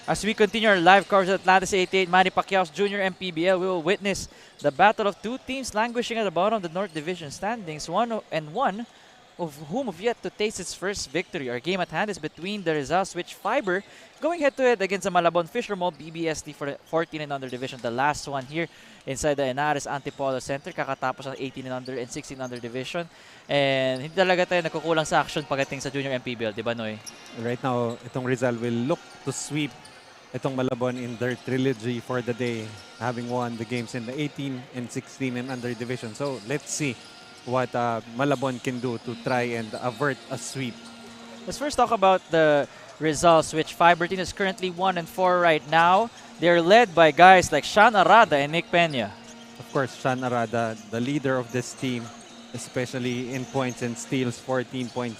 As we continue our live coverage of Atlantis 88 Manny Pacquiao's Junior MPBL, we will witness the battle of two teams languishing at the bottom of the North Division standings, one of whom have yet to taste its first victory. Our game at hand is between the Rizal Switch Fiber going head-to-head against the Malabon Fisher Mall BBST for the 14 and under division. The last one here inside the Ynares Antipolo Center, kakatapos ng 18 and under and 16 under division. And hindi talaga tayo nagkukulang sa action pagdating sa Junior MPBL, di ba Noy? Right now, itong Rizal will look to sweep itong Malabon in their trilogy for the day, having won the games in the 18 and 16 and under division. So let's see what Malabon can do to try and avert a sweep. Let's first talk about the Rizal Switch Fiber team is currently 1-4 right now. They're led by guys like Sean Arada and Nick Peña. Of course, Sean Arada, the leader of this team, especially in points and steals, 14.6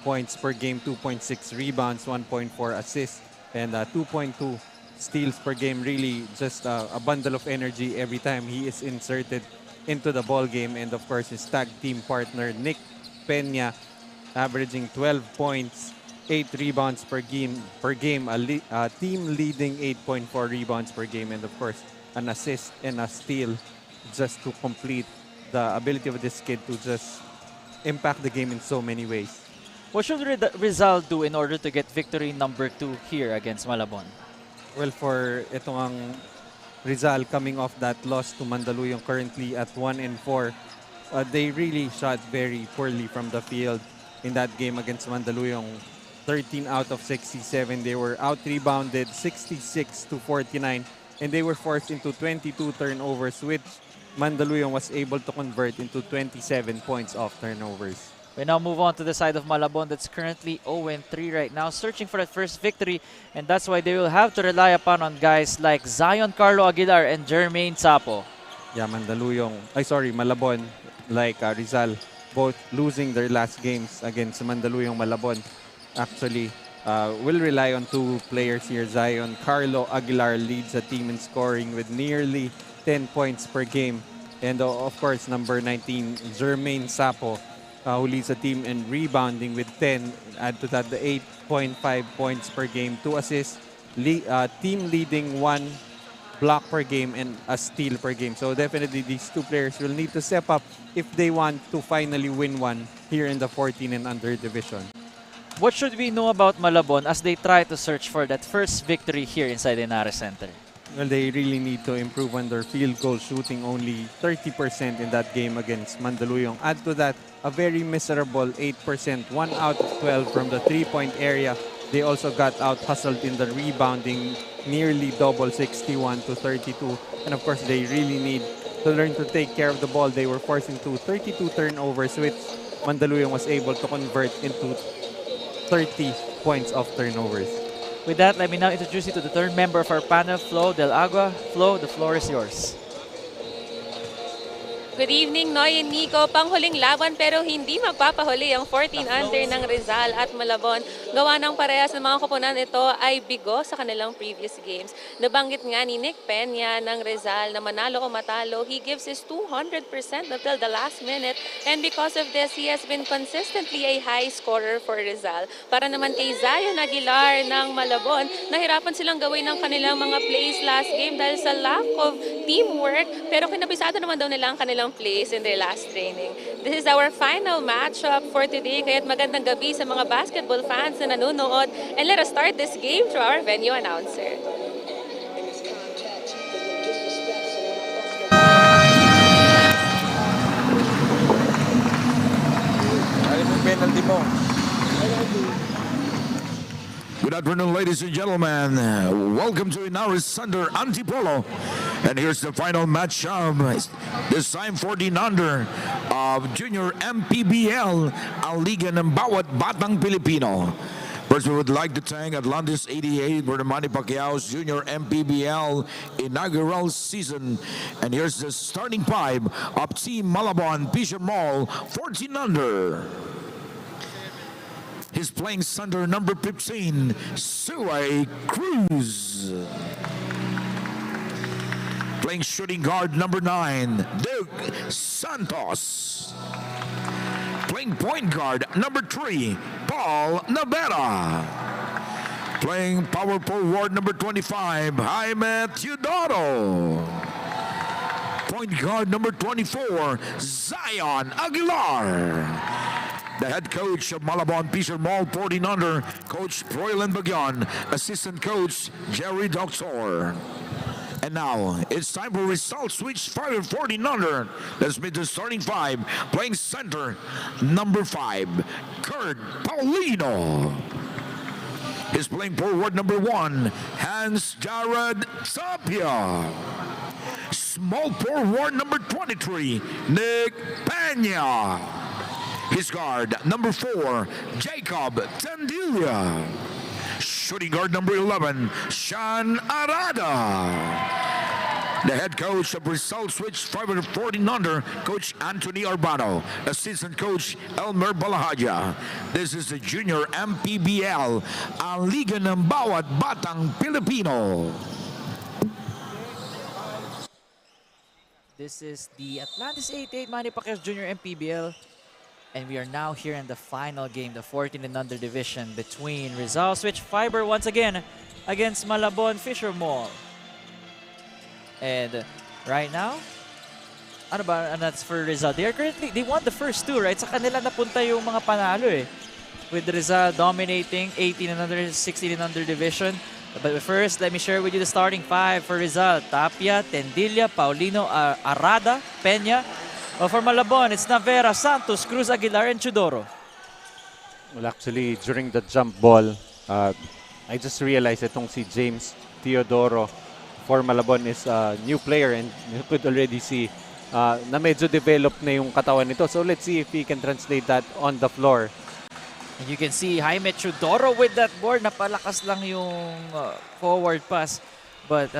points per game, 2.6 rebounds, 1.4 assists, and 2.2 steals per game. Really just a bundle of energy every time he is inserted into the ball game. And of course, his tag team partner, Nick Peña, averaging 12 points, 8 rebounds per game, a team leading 8.4 rebounds per game, and of course, an assist and a steal just to complete the ability of this kid to just impact the game in so many ways. What should Rizal do in order to get victory number 2 here against Malabon? Well, for itong Rizal coming off that loss to Mandaluyong, currently at 1-4, they really shot very poorly from the field in that game against Mandaluyong. 13 out of 67. They were out-rebounded 66-49, and they were forced into 22 turnovers, which Mandaluyong was able to convert into 27 points off turnovers. We now move on to the side of Malabon that's currently 0-3 right now, searching for that first victory, and that's why they will have to rely upon on guys like Zion Carlo Aguilar and Jermaine Sapo. Yeah, Malabon, like Rizal, both losing their last games against Mandaluyong. Malabon actually will rely on two players here. Zion Carlo Aguilar leads the team in scoring with nearly 10 points per game. And of course, number 19, Jermaine Sapo, who leads the team in rebounding with 10. Add to that the 8.5 points per game, 2 assists, team leading 1 block per game, and a steal per game. So definitely these two players will need to step up if they want to finally win one here in the 14 and under division. What should we know about Malabon as they try to search for that first victory here inside the Ynares Center? Well, they really need to improve on their field goal shooting, only 30% in that game against Mandaluyong. Add to that a very miserable 8%, 1 out of 12 from the three-point area. They also got out-hustled in the rebounding, nearly double, 61-32. And of course, they really need to learn to take care of the ball. They were forced into 32 turnovers, which Mandaluyong was able to convert into 30 points of turnovers. With that, let me now introduce you to the third member of our panel, Flo Del Agua. Flo, the floor is yours. Good evening, Noy and Nico. Panghuling laban pero hindi magpapahuli ang 14 under ng Rizal at Malabon. Gawa ng parehas ng mga koponan, ito ay bigo sa kanilang previous games. Nabanggit nga ni Nick Peña ng Rizal na manalo o matalo, he gives his 200% until the last minute, and because of this, he has been consistently a high scorer for Rizal. Para naman kay Zion Aguilar ng Malabon, nahirapan silang gawin ng kanilang mga plays last game dahil sa lack of teamwork, pero kinabisado naman daw nila ang kanilang plays in their last training. This is our final matchup for today, kaya't magandang gabi sa mga basketball fans na nanonood, and let us start this game through our venue announcer. Penalty mo. Good afternoon, ladies and gentlemen. Welcome to Inaugural Center, Antipolo. And here's the final matchup. This time 14 under of Junior MPBL, ang liga ng bawat batang Pilipino. First, we would like to thank Atlantis 88 for the Manny Pacquiao's Junior MPBL inaugural season. And here's the starting five of Team Malabon 14 under. He's playing center number 15, Suay Cruz. Playing shooting guard number 9, Duke Santos. Playing point guard number 3, Paul Navera. playing power forward number 25, Jaime Teodoro. Point guard number 24, Zion Aguilar. The head coach of Malabon Rizal 14U, Coach Froilan Bagyon, assistant coach Jerry Doctor. And now, it's time for Rizal switch 5 and 14U. Let's meet the starting 5. Playing center, number 5, Kurt Paulino. He's playing forward number 1, Hans Jared Tapia. Small forward number 23, Nick Peña. His guard, number 4, Jacob Tandilla. Shooting guard number 11, Sean Arada. The head coach of Rizal Switch 5 and 14U, Coach Anthony Arbano. Assistant coach Elmer Balahaja. This is the Junior MPBL, ang liga ng bawat batang Pilipino. This is the Atlantis 88 Manny Pacquiao Jr. MPBL. And we are now here in the final game, the 14 and under division between Rizal Switch Fiber once again against Malabon Fisher Mall. And right now, ano ba, and that's for Rizal. They won the first two, right? Sa kanila napunta yung mga panalo eh. With Rizal dominating 18 and under, 16 and under division. But first, let me share with you the starting 5 for Rizal. Tapia, Tendilla, Paulino, Arada, Peña. For Malabon, it's Navera, Santos, Cruz, Aguilar, and Teodoro. Well, actually, during the jump ball, I just realized itong si James Teodoro for Malabon is a new player, and you could already see na medyo developed na yung katawan nito. So let's see if he can translate that on the floor. And you can see Jaime Teodoro with that board. Napalakas lang yung forward pass. But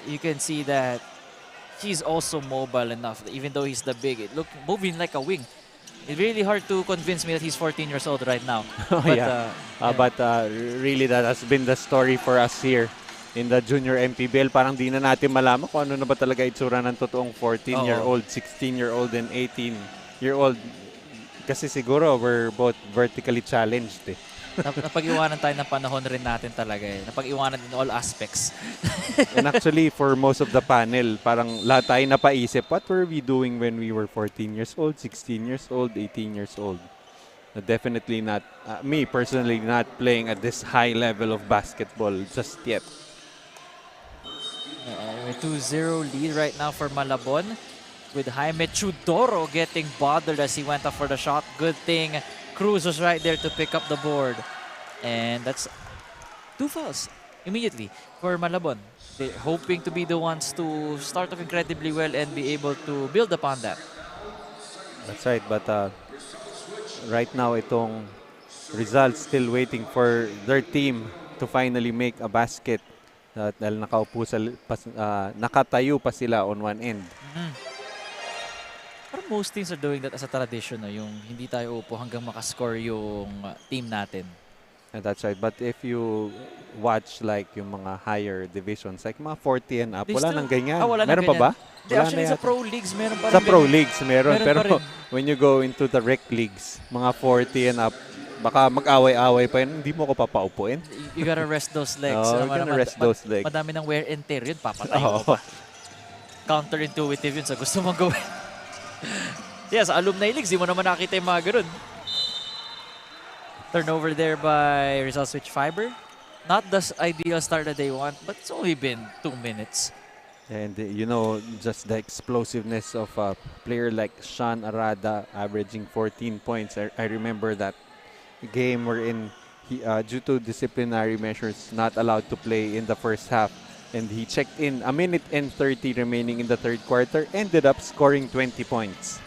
you can see that he's also mobile enough, even though he's the big. It look moving like a wing. It's really hard to convince me that he's 14 years old right now. But, But really, that has been the story for us here in the Junior MPBL. Parang di na natin malaman kung ano na ba talaga itsura ng totoong 14-year-old, 16-year-old, and 18-year-old. Kasi siguro we're both vertically challenged eh. Napag-iwanan tayo ng panahon rin natin talaga eh. Napag-iwanan in all aspects. And actually, for most of the panel, parang lahat tayo napaisip, what were we doing when we were 14 years old, 16 years old, 18 years old? Definitely not, me personally, not playing at this high level of basketball just yet. 2-0 lead right now for Malabon, with Jaime Teodoro getting bothered as he went up for the shot. Good thing Cruz was right there to pick up the board. And that's 2 fouls immediately for Malabon. They're hoping to be the ones to start off incredibly well and be able to build upon that. That's right, but right now itong Rizal still waiting for their team to finally make a basket. Dahil nakatayo pa sila on one end. Parang most teams are doing that as a tradition, no? Yung hindi tayo upo hanggang makascore yung team natin. And that's right. But if you watch like yung mga higher divisions, like mga 40 and up, wala nang ganyan. Wala meron pa ba? Actually, sa pro leagues, meron pa rin. Sa pro leagues, meron. Pero when you go into the rec leagues, mga 40 and up, baka mag-away-away pa yun, hindi mo ko papaupuin. You gotta rest those legs. You gotta rest those legs. Madami ng wear and tear yun, papatayo ko pa. Counterintuitive yun sa gusto mong gawin. Yes, alumni leagues, di mo naman nakita yung mga ganun. Turnover there by Rizal Switch Fiber. Not the ideal start that they want, but it's only been 2 minutes. And you know, just the explosiveness of a player like Sean Arada averaging 14 points. I remember that game wherein he, due to disciplinary measures, not allowed to play in the first half. And he checked in a minute and 30 remaining in the third quarter, ended up scoring 20 points.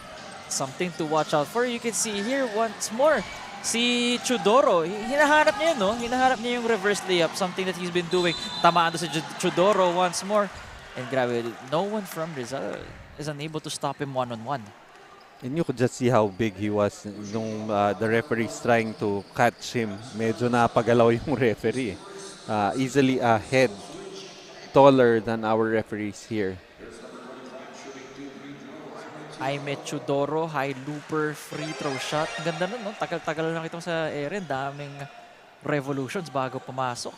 Something to watch out for. You can see here once more, si Teodoro, hinaharap niya yun, no? Hinaharap niya yung reverse layup, something that he's been doing. Tamaan doon si Teodoro once more. And grabe, no one from Rizal is unable to stop him one-on-one. And you could just see how big he was nung the referee's trying to catch him. Medyo napagalaw yung referee. Easily ahead. Taller than our referees here. Jaime Teodoro, high looper, free throw shot. Ganda nun, no? Tagal-tagal lang itong sa area. Daming revolutions bago pumasok.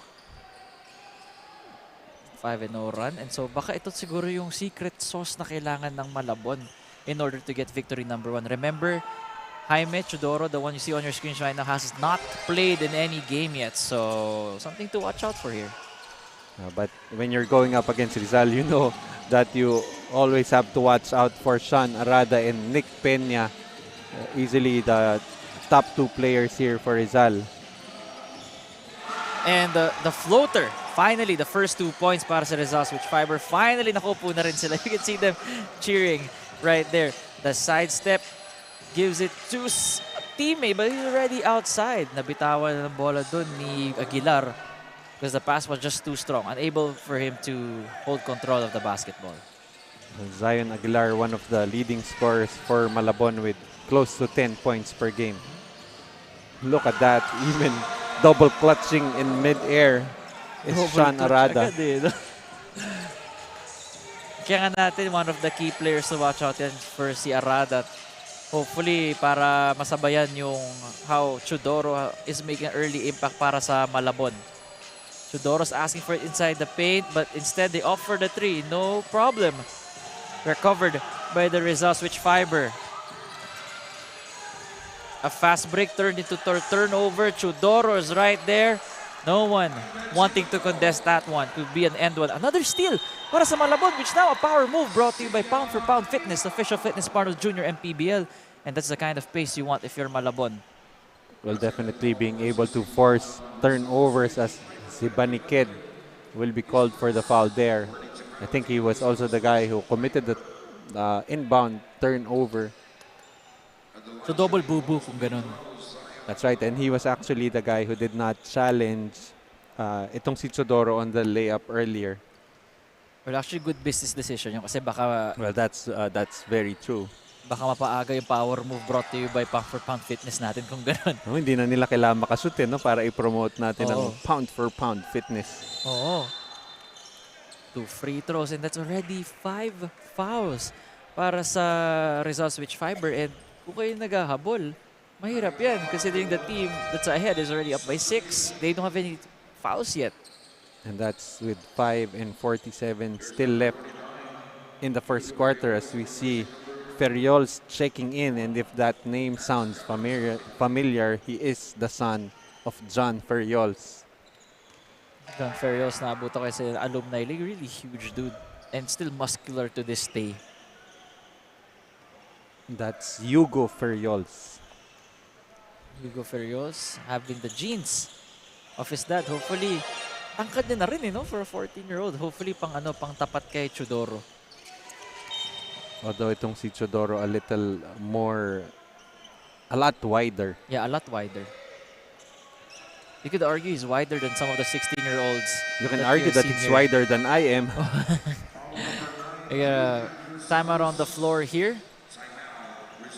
5-0 run. And so baka ito siguro yung secret sauce na kailangan ng Malabon in order to get victory number 1. Remember, Jaime Chudoro, the one you see on your screen right now, has not played in any game yet. So something to watch out for here. But when you're going up against Rizal, you know that you always have to watch out for Sean Arada and Nick Peña. Easily the top 2 players here for Rizal. And the floater, finally, the first 2 points para sa Rizal Switch Fiber. Finally, nakupo na rin sila. You can see them cheering right there. The sidestep gives it to a teammate, but he's already outside. Nabitawan na ng bola dun ni Aguilar because the pass was just too strong, unable for him to hold control of the basketball. Zion Aguilar, one of the leading scorers for Malabon with close to 10 points per game. Look at that, even double clutching in mid-air is Sean Arada. Kaya nga natin, one of the key players to watch out yan for si Arada. Hopefully, para masabayan yung how Chudoro is making an early impact para sa Malabon. Chudoro's asking for it inside the paint, but instead they offer the 3. No problem. Recovered by the Rizal Switch Fiber. A fast break turned into turnover. Chudoro is right there. No one wanting to contest that one. Could be an end one. Another steal para sa Malabon, which now a power move brought to you by Pound for Pound Fitness, official fitness partner of Junior MPBL. And that's the kind of pace you want if you're Malabon. Well, definitely being able to force turnovers as si Baniked will be called for the foul there. I think he was also the guy who committed the inbound turnover. So double boo-boo kung ganun. That's right, and he was actually the guy who did not challenge itong si Chudoro on the layup earlier. Well, actually good business decision yun kasi baka Well, that's very true. baka mapaaga yung power move brought to you by Pound for Pound Fitness natin kung ganun. No, hindi na nila kailangan makasutin, no, para i-promote natin ang Oo. Pound for Pound Fitness. Oo. 2 free throws and that's already 5 fouls para sa Rizal Switch Fiber. And kung kayo naghahabol, mahirap yan considering the team that's ahead is already up by 6. They don't have any fouls yet. And that's with 5 and 47 still left in the first quarter as we see Ferriols checking in. And if that name sounds familiar, he is the son of John Ferriols. John Ferriols na abuto kayo sa alumni league. Really huge dude. And still muscular to this day. That's Hugo Ferriols. Hugo Ferriols having the genes of his dad. Hopefully, tangkad din na rin no, for a 14-year-old. Hopefully, pang tapat kay Chudoro. Although itong si Chudoro a lot wider. Yeah, a lot wider. You could argue he's wider than some of the 16-year-olds. You can argue that it's wider than I am. Time out on the floor here.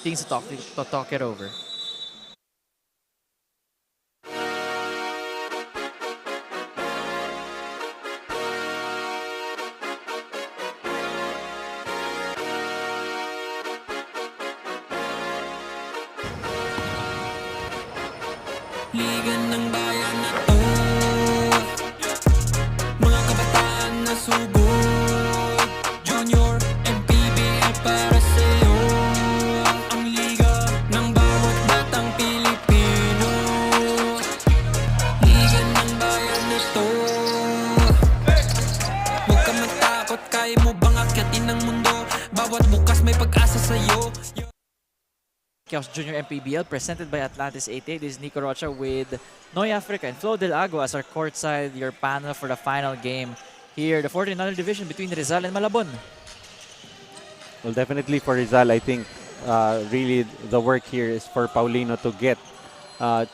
Things to talk it over. Ligan ng bayan na to, mga kabataan na subok, Junior MPBL para sa'yo, ang liga ng bawat batang Pilipino. Ligan ng bayan na to, huwag ka matakot, kaya mo bang akyatin ang mundo, bawat bukas may pag-asa sa'yo. Chaos Junior MPBL presented by Atlantis 88. This is Nico Rocha with Noy Africa and Flo Del Agua as our courtside, your panel for the final game here, the 14th division between Rizal and Malabon. Well, definitely for Rizal, I think really the work here is for Paulino to get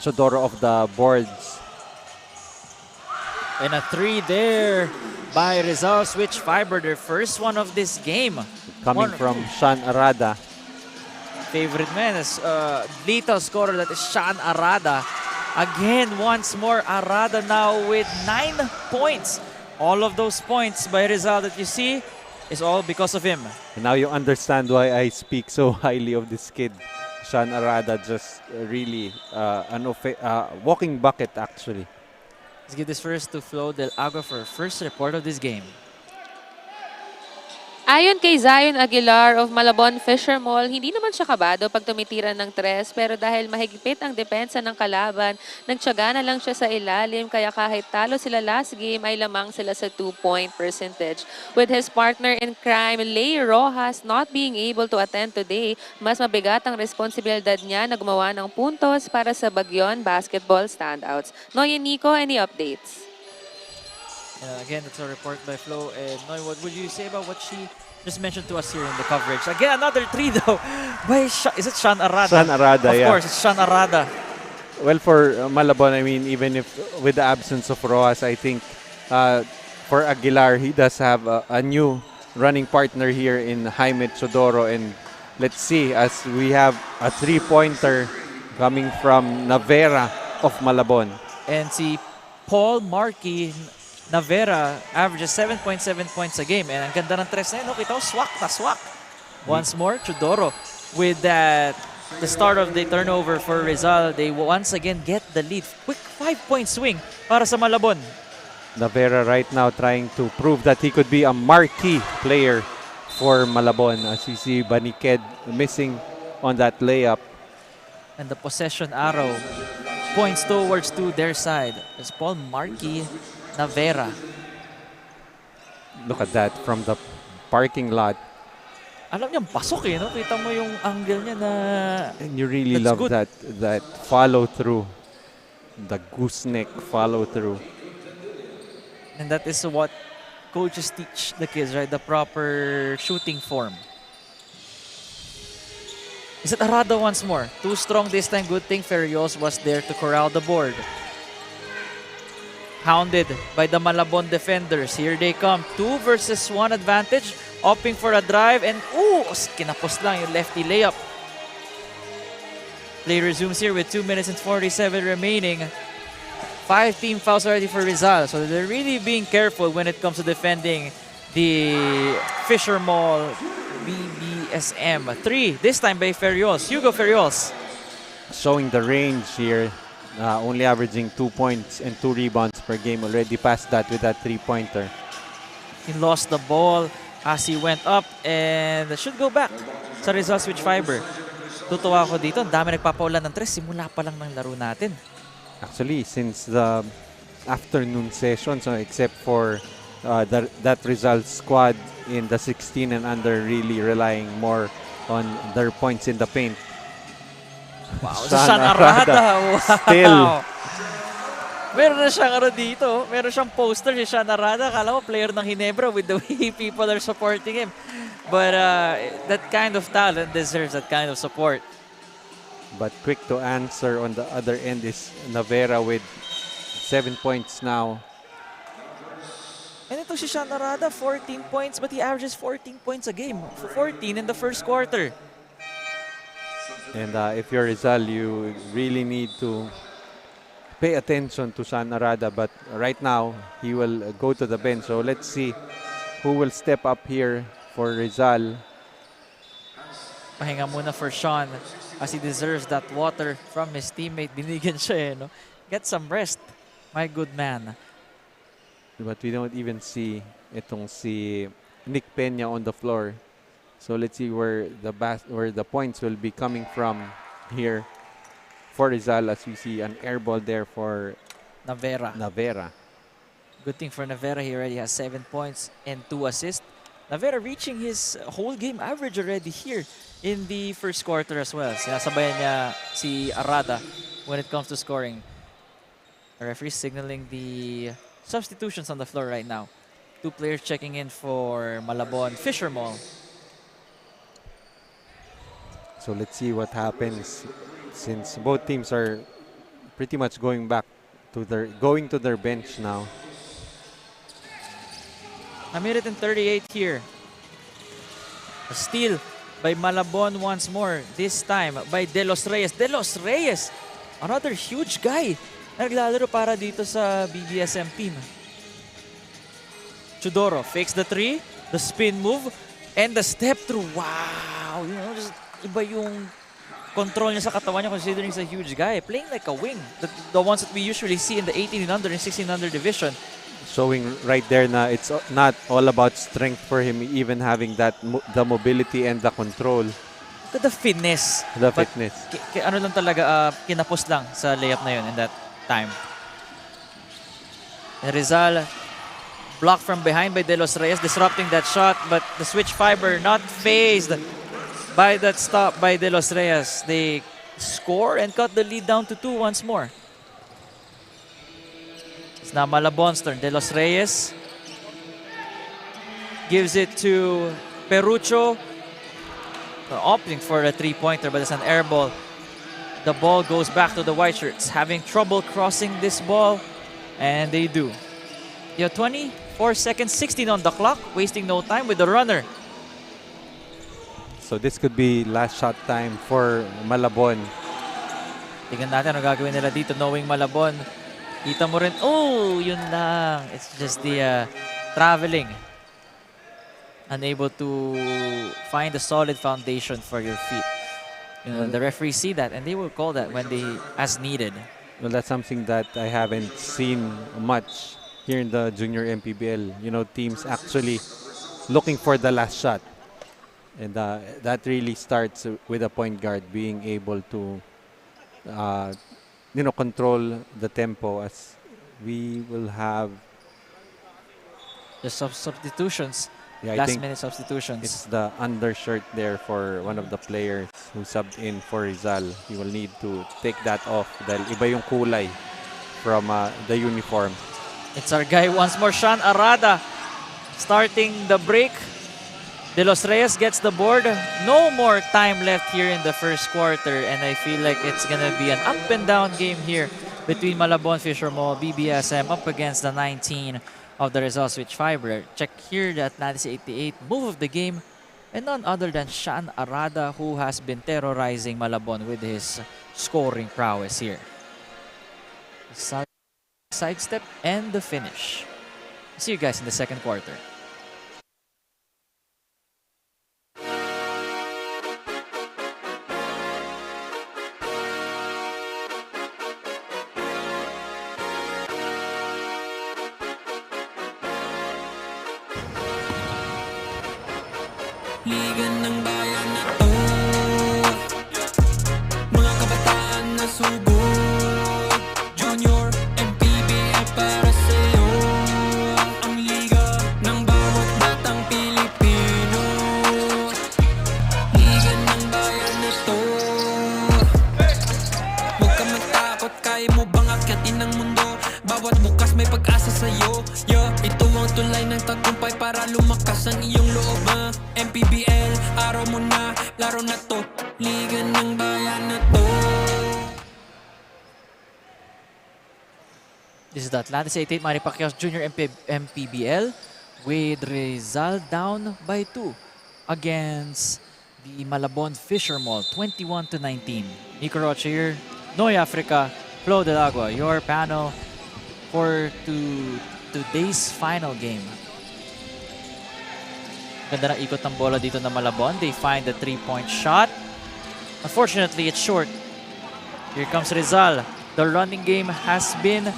Chudoro off the boards. And a 3 there by Rizal Switch Fiber, their first one of this game. Coming from Sean Arada. Favorite man is lethal scorer, that is Sean Arada. Again, once more, Arada now with 9 points. All of those points by Rizal that you see is all because of him. And now you understand why I speak so highly of this kid. Sean Arada, just really an walking bucket actually. Let's give this first to Flo Del Agua for first report of this game. Ayon kay Zion Aguilar of Malabon Fisher Mall, hindi naman siya kabado pag tumitira ng tres, pero dahil mahigpit ang depensa ng kalaban, nagtiyaga na lang siya sa ilalim, kaya kahit talo sila last game ay lamang sila sa 2-point percentage. With his partner in crime, Lay Rojas, not being able to attend today, mas mabigat ang responsibilidad niya na gumawa ng puntos para sa Bagyon basketball standouts. Noy and Nico, any updates? Again, that's a report by Flo. And Noy, what would you say about what she just mentioned to us here in the coverage? Again, another three though. Is it Sean Arada? Sean Arada, of yeah. course, it's Sean Arada. Well, for Malabon, I mean, even if with the absence of Rojas, I think for Aguilar, he does have a new running partner here in Jaime Chodoro. And let's see, as we have a three-pointer coming from Navera of Malabon. And si Paul Markey Navera averages 7.7 points a game. And ang ganda ng tres na yun. Kita ko, swak na swak. Once more, Chodoro with that, the start of the turnover for Rizal. They once again get the lead. Quick 5-point swing para sa Malabon. Navera right now trying to prove that he could be a marquee player for Malabon. As you see, Baniked missing on that layup. And the possession arrow points towards to their side. It's Paul Markey Navera. Look at that from the parking lot. Alam niya, pasok eh, no? Kita mo yung angle niya na... And you really That's love good. that follow through. The gooseneck follow through. And that is what coaches teach the kids, right? The proper shooting form. Is it Arada once more? Too strong this time. Good thing Ferrios was there to corral the board. Hounded by the Malabon defenders. Here they come. 2 versus 1 advantage. Opting for a drive. And kinapos lang yung lefty layup. Play resumes here with 2 minutes and 47 remaining. 5 team fouls already for Rizal. So they're really being careful when it comes to defending the Fisher Mall BBSM. 3 this time by Ferrios. Hugo Ferrios. Showing the range here. Only averaging 2 points and 2 rebounds per game. Already past that with that three-pointer. He lost the ball as he went up and should go back sa Rizal Switch Fiber. Tutuwa ako dito. Ang dami nagpapaulan ng tres. Simula pa lang ng laro natin. Actually, since the afternoon session, so except for that Rizal squad in the 16 and under really relying more on their points in the paint. Wow, Sean Arada. Wow. Still. Meron na siyang dito. Meron siyang poster si Sean Arada. Akala mo player ng Ginebra with the way people are supporting him. But that kind of talent deserves that kind of support. But quick to answer on the other end is Navera with 7 points now. And ito si Sean Arada, 14 points, but he averages 14 points a game. 14 in the first quarter. And if you're Rizal, you really need to pay attention to Sean Arada. But right now, he will go to the bench. So let's see who will step up here for Rizal. Pahinga muna for Sean as he deserves that water from his teammate. Binigyan siya no? Get some rest, my good man. But we don't even see itong si Nick Peña on the floor. So let's see where the points will be coming from here for Rizal, as we see an air ball there for Navera. Good thing for Navera, he already has 7 points and 2 assists. Navera reaching his whole game average already here in the first quarter as well. Sinasabayan niya si Arada when it comes to scoring. The referee signaling the substitutions on the floor right now. 2 players checking in for Malabon Fisher Mall. So let's see what happens since both teams are pretty much going to their bench now. A minute and 38 here. A steal by Malabon once more. This time by De Los Reyes. De Los Reyes, another huge guy. Naglalaro para dito sa BBSM team. Chodoro fakes the 3, the spin move, and the step through. Wow! Just iba yung control niya sa katawan niya considering he's a huge guy. Playing like a wing. The ones that we usually see in the 18 and under and 16 under division. showing right there na it's not all about strength for him, even having that the mobility and the control. Look at the fitness. The But fitness. ano lang talaga, kinapos lang sa layup na yun in that time. And Rizal blocked from behind by De Los Reyes, disrupting that shot, but the switch fiber not phased by that stop by De Los Reyes. They score and cut the lead down to 2 once more. It's now Malabon's turn. De Los Reyes gives it to Perucho. Opting for a three-pointer, but it's an air ball. The ball goes back to the white shirts, having trouble crossing this ball, and they do. You have 24 seconds, 16 on the clock, wasting no time with the runner. So this could be last shot time for Malabon. Tingnan natin ano gagawin nila dito, knowing Malabon. Kita mo rin, oh, yun lang. It's just the traveling. Unable to find a solid foundation for your feet. You know, the referees see that and they will call that when they as needed. Well, that's something that I haven't seen much here in the junior MPBL. You know, teams actually looking for the last shot. And that really starts with a point guard being able to, you know, control the tempo, as we will have The substitutions. Yeah, I Last think minute substitutions. it's the undershirt there for one of the players who subbed in for Rizal. He will need to take that off dahil iba yung kulay from the uniform. It's our guy once more, Sean Arada, starting the break. De Los Reyes gets the board. No more time left here in the first quarter, and I feel like it's gonna be an up and down game here between Malabon, Fisher Mall, BBSM up against the 19 of the Rizal switch fiber. Check here the Atlantis 88 move of the game, and none other than Sean Arada, who has been terrorizing Malabon with his scoring prowess here. Sidestep and the finish. See you guys in the second quarter. Liga ng bayan na to, mga kabataan na subok, Junior MPBL para sa'yo. Ang liga ng bawat batang Pilipino, liga ng bayan na to. Huwag ka matakot, kaya mo bang akyatin ang mundo? Bawat bukas may pag-asa sa'yo. Ito ang tulay ng tagumpay para lumakas ang iyong loob. MPBL, araw mo na, laro na to, liga ng bayan na to. This is the Atlantis 88 Manny Pacquiao Jr. MPBL with Rizal down by 2 against the Malabon Fisher Mall 21-19. Nico Rocha here, Noy Africa, Flo Del Agua, your panel for today's final game. Ganda ng ikot ng bola dito na Malabon. They find the three-point shot. Unfortunately, it's short. Here comes Rizal. The running game has been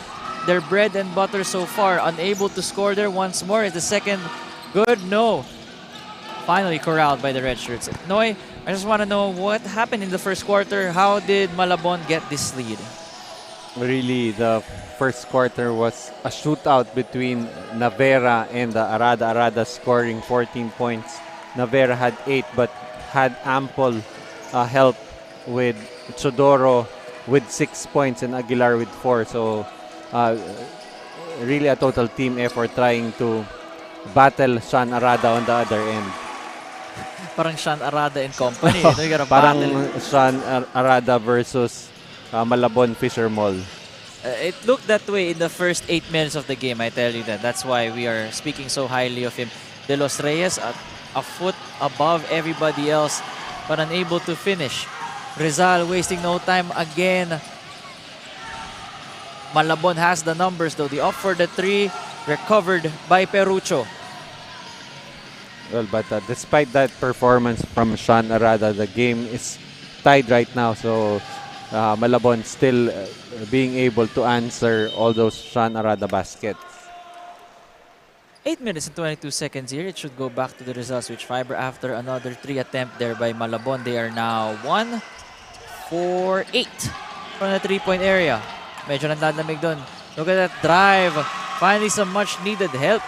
their bread and butter so far. Unable to score there once more. Is the second good? No. Finally corralled by the red shirts. Noy, I just want to know what happened in the first quarter. How did Malabon get this lead? Really, the first quarter was a shootout between Navera and Arada. Arada scoring 14 points. Navera had 8 but had ample help with Chodoro with 6 points and Aguilar with 4. So really a total team effort trying to battle Sean Arada on the other end. Parang Sean Arada and company. You gotta Parang battle. Sean Arada versus Malabon Fisher Mall. It looked that way in the first 8 minutes of the game, I tell you that. That's why we are speaking so highly of him. De Los Reyes at a foot above everybody else, but unable to finish. Rizal wasting no time again. Malabon has the numbers though. The up for the 3, recovered by Perucho. Well, but despite that performance from Sean Arada, the game is tied right now. So Malabon still being able to answer all those Sean Arada baskets. 8 minutes and 22 seconds here. It should go back to the Rizal switch fiber after another 3 attempt there by Malabon. They are now 1 for 8 from the 3-point area. Medyo nanlalamig doon. Look at that drive. Finally some much needed help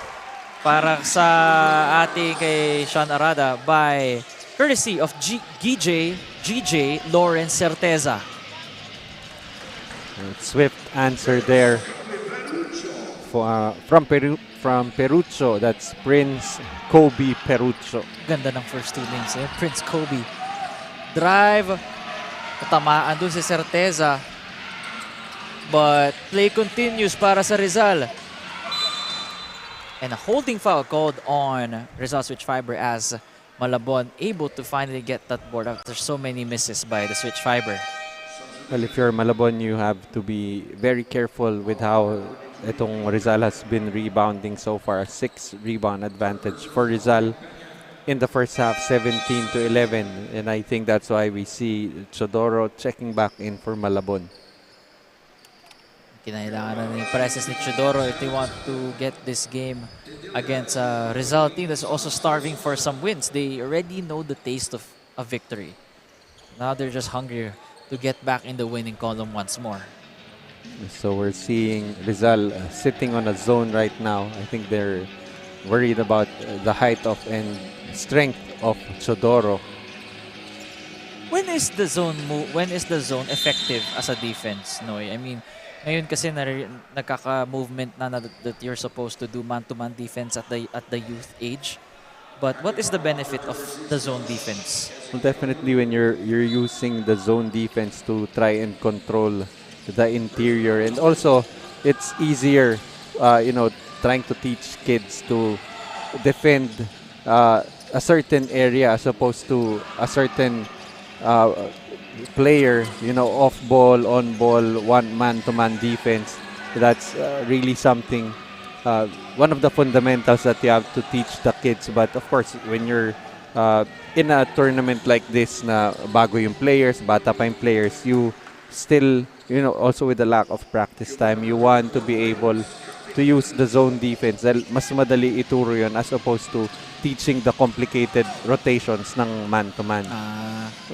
para sa ating kay Sean Arada by courtesy of GJ Lawrence Certeza. Swift answer there from Perucho. That's Prince Kobe Perucho. Ganda ng first 2 names eh. Prince Kobe. Drive. Tamaan dun si Certeza. But play continues para sa Rizal. And a holding foul called on Rizal switch fiber as Malabon able to finally get that board after so many misses by the switch fiber. Well, if you're Malabon, you have to be very careful with how itong Rizal has been rebounding so far. 6 rebound advantage for Rizal in the first half, 17-11. And I think that's why we see Chodoro checking back in for Malabon. Kinailangan na yung presence ni Chodoro if they want to get this game against a Rizal team that's also starving for some wins. They already know the taste of a victory. Now they're just hungry to get back in the winning column once more. So we're seeing Rizal sitting on a zone right now. I think they're worried about the height of and strength of Chodoro. When is the zone effective as a defense, Noy? I mean, ngayon kasi nagkaka-movement na that you're supposed to do man-to-man defense at the youth age. But what is the benefit of the zone defense? Well, definitely when you're using the zone defense to try and control the interior, and also it's easier, trying to teach kids to defend a certain area as opposed to a certain player, off ball, on ball, one man-to-man defense. That's really something, one of the fundamentals that you have to teach the kids. But of course, when you're in a tournament like this na bago yung players, bata pa yung players, you still, also with the lack of practice time, you want to be able to use the zone defense. Dahil mas madali ituro yun as opposed to teaching the complicated rotations ng man-to-man.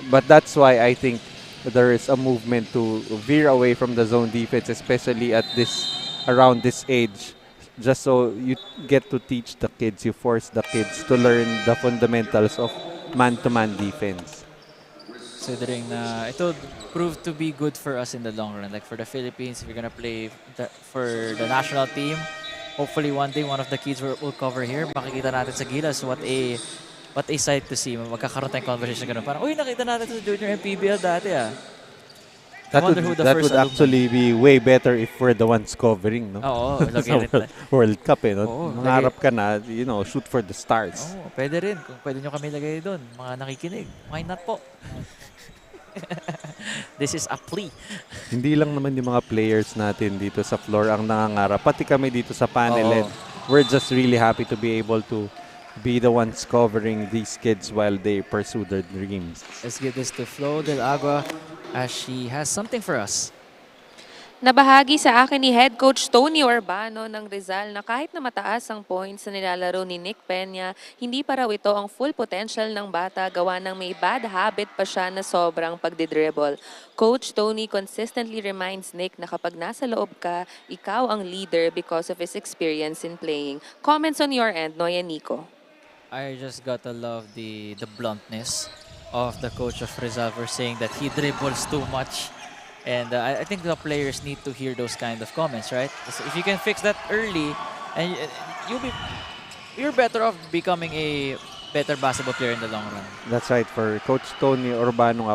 But that's why I think there is a movement to veer away from the zone defense, especially at around this age, just so you get to teach the kids, you force the kids to learn the fundamentals of man-to-man defense. Considering na it would prove to be good for us in the long run. Like for the Philippines, if you're gonna play for the national team, hopefully one day one of the kids will cover here. Makikita natin sa Gilas what a sight to see. Magkakaroon tayong conversation ganun. Parang, uy, nakita natin sa Junior MPBL dati ah. That would actually be way better if we're the ones covering, no? Oo, World Cup, eh, no? Oo, Nangarap ka na, shoot for the stars. Oo, pwede rin. Kung pwede nyo kami lagay doon, mga nakikinig. Why not po? This is a plea. Hindi lang naman yung mga players natin dito sa floor ang nangangarap. Pati kami dito sa panel. And we're just really happy to be able to be the ones covering these kids while they pursue their dreams. Let's give this to Flo Del Agua as she has something for us. Nabahagi sa akin ni Head Coach Tony Urbano ng Rizal na kahit na mataas ang points na nilalaro ni Nick Peña, hindi pa raw ito ang full potential ng bata gawa ng may bad habit pa siya na sobrang pagdidribble. Coach Tony consistently reminds Nick na kapag nasa loob ka, ikaw ang leader because of his experience in playing. Comments on your end, Noy and Nico? I just gotta love the bluntness of the coach of Rizal for saying that he dribbles too much. And I think the players need to hear those kind of comments, right? So if you can fix that early, and you're better off becoming a better basketball player in the long run. That's right. For Coach Tony Urbano,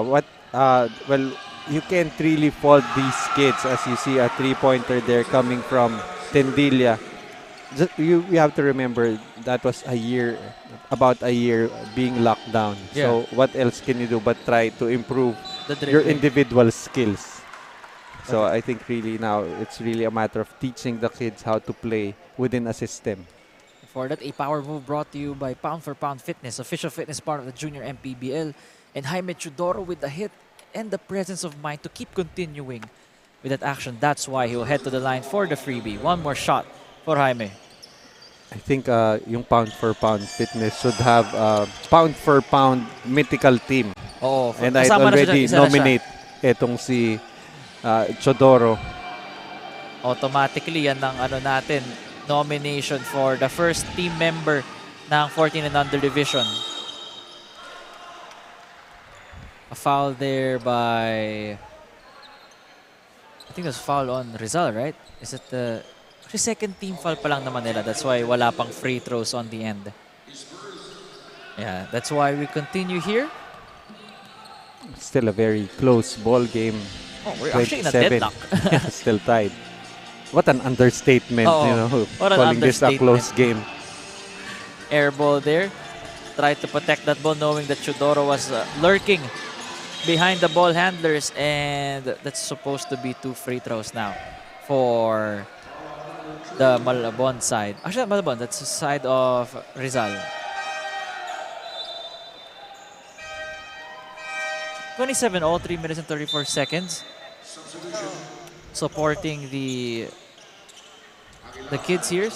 you can't really fault these kids as you see a three-pointer there coming from Tendilla. You have to remember that was about a year being locked down. Yeah. So what else can you do but try to improve The your dribbling. individual skills? So I think really now it's really a matter of teaching the kids how to play within a system. For that, a power move brought to you by Pound for Pound Fitness, official fitness partner of the Junior MPBL, and Jaime Chudoro with the hit and the presence of mind to keep continuing with that action. That's why he'll head to the line for the freebie. One more shot for Jaime. I think yung pound for pound fitness should have pound for pound mythical team. Oo. And I'd kasama na siya, already isa na siya. nominate itong si Chodoro. Automatically, yan ang ano natin, nomination for the first team member ng 14 and under division. A foul there by... I think it was foul on Rizal, right? Is it the... Actually, second team foul pa lang naman nila. That's why wala pang free throws on the end. Yeah, that's why we continue here. Still a very close ball game. Oh, we're actually in a 27. deadlock. Yeah, still tied. What an understatement, Oo, you know, what an calling this a understatement. close game. Air ball there. Tried to protect that ball knowing that Chodoro was lurking behind the ball handlers, and that's supposed to be 2 free throws now for the Malabon side. Actually, not Malabon, that's the side of Rizal. 27 all, 3 minutes and 34 seconds. Supporting the kids here.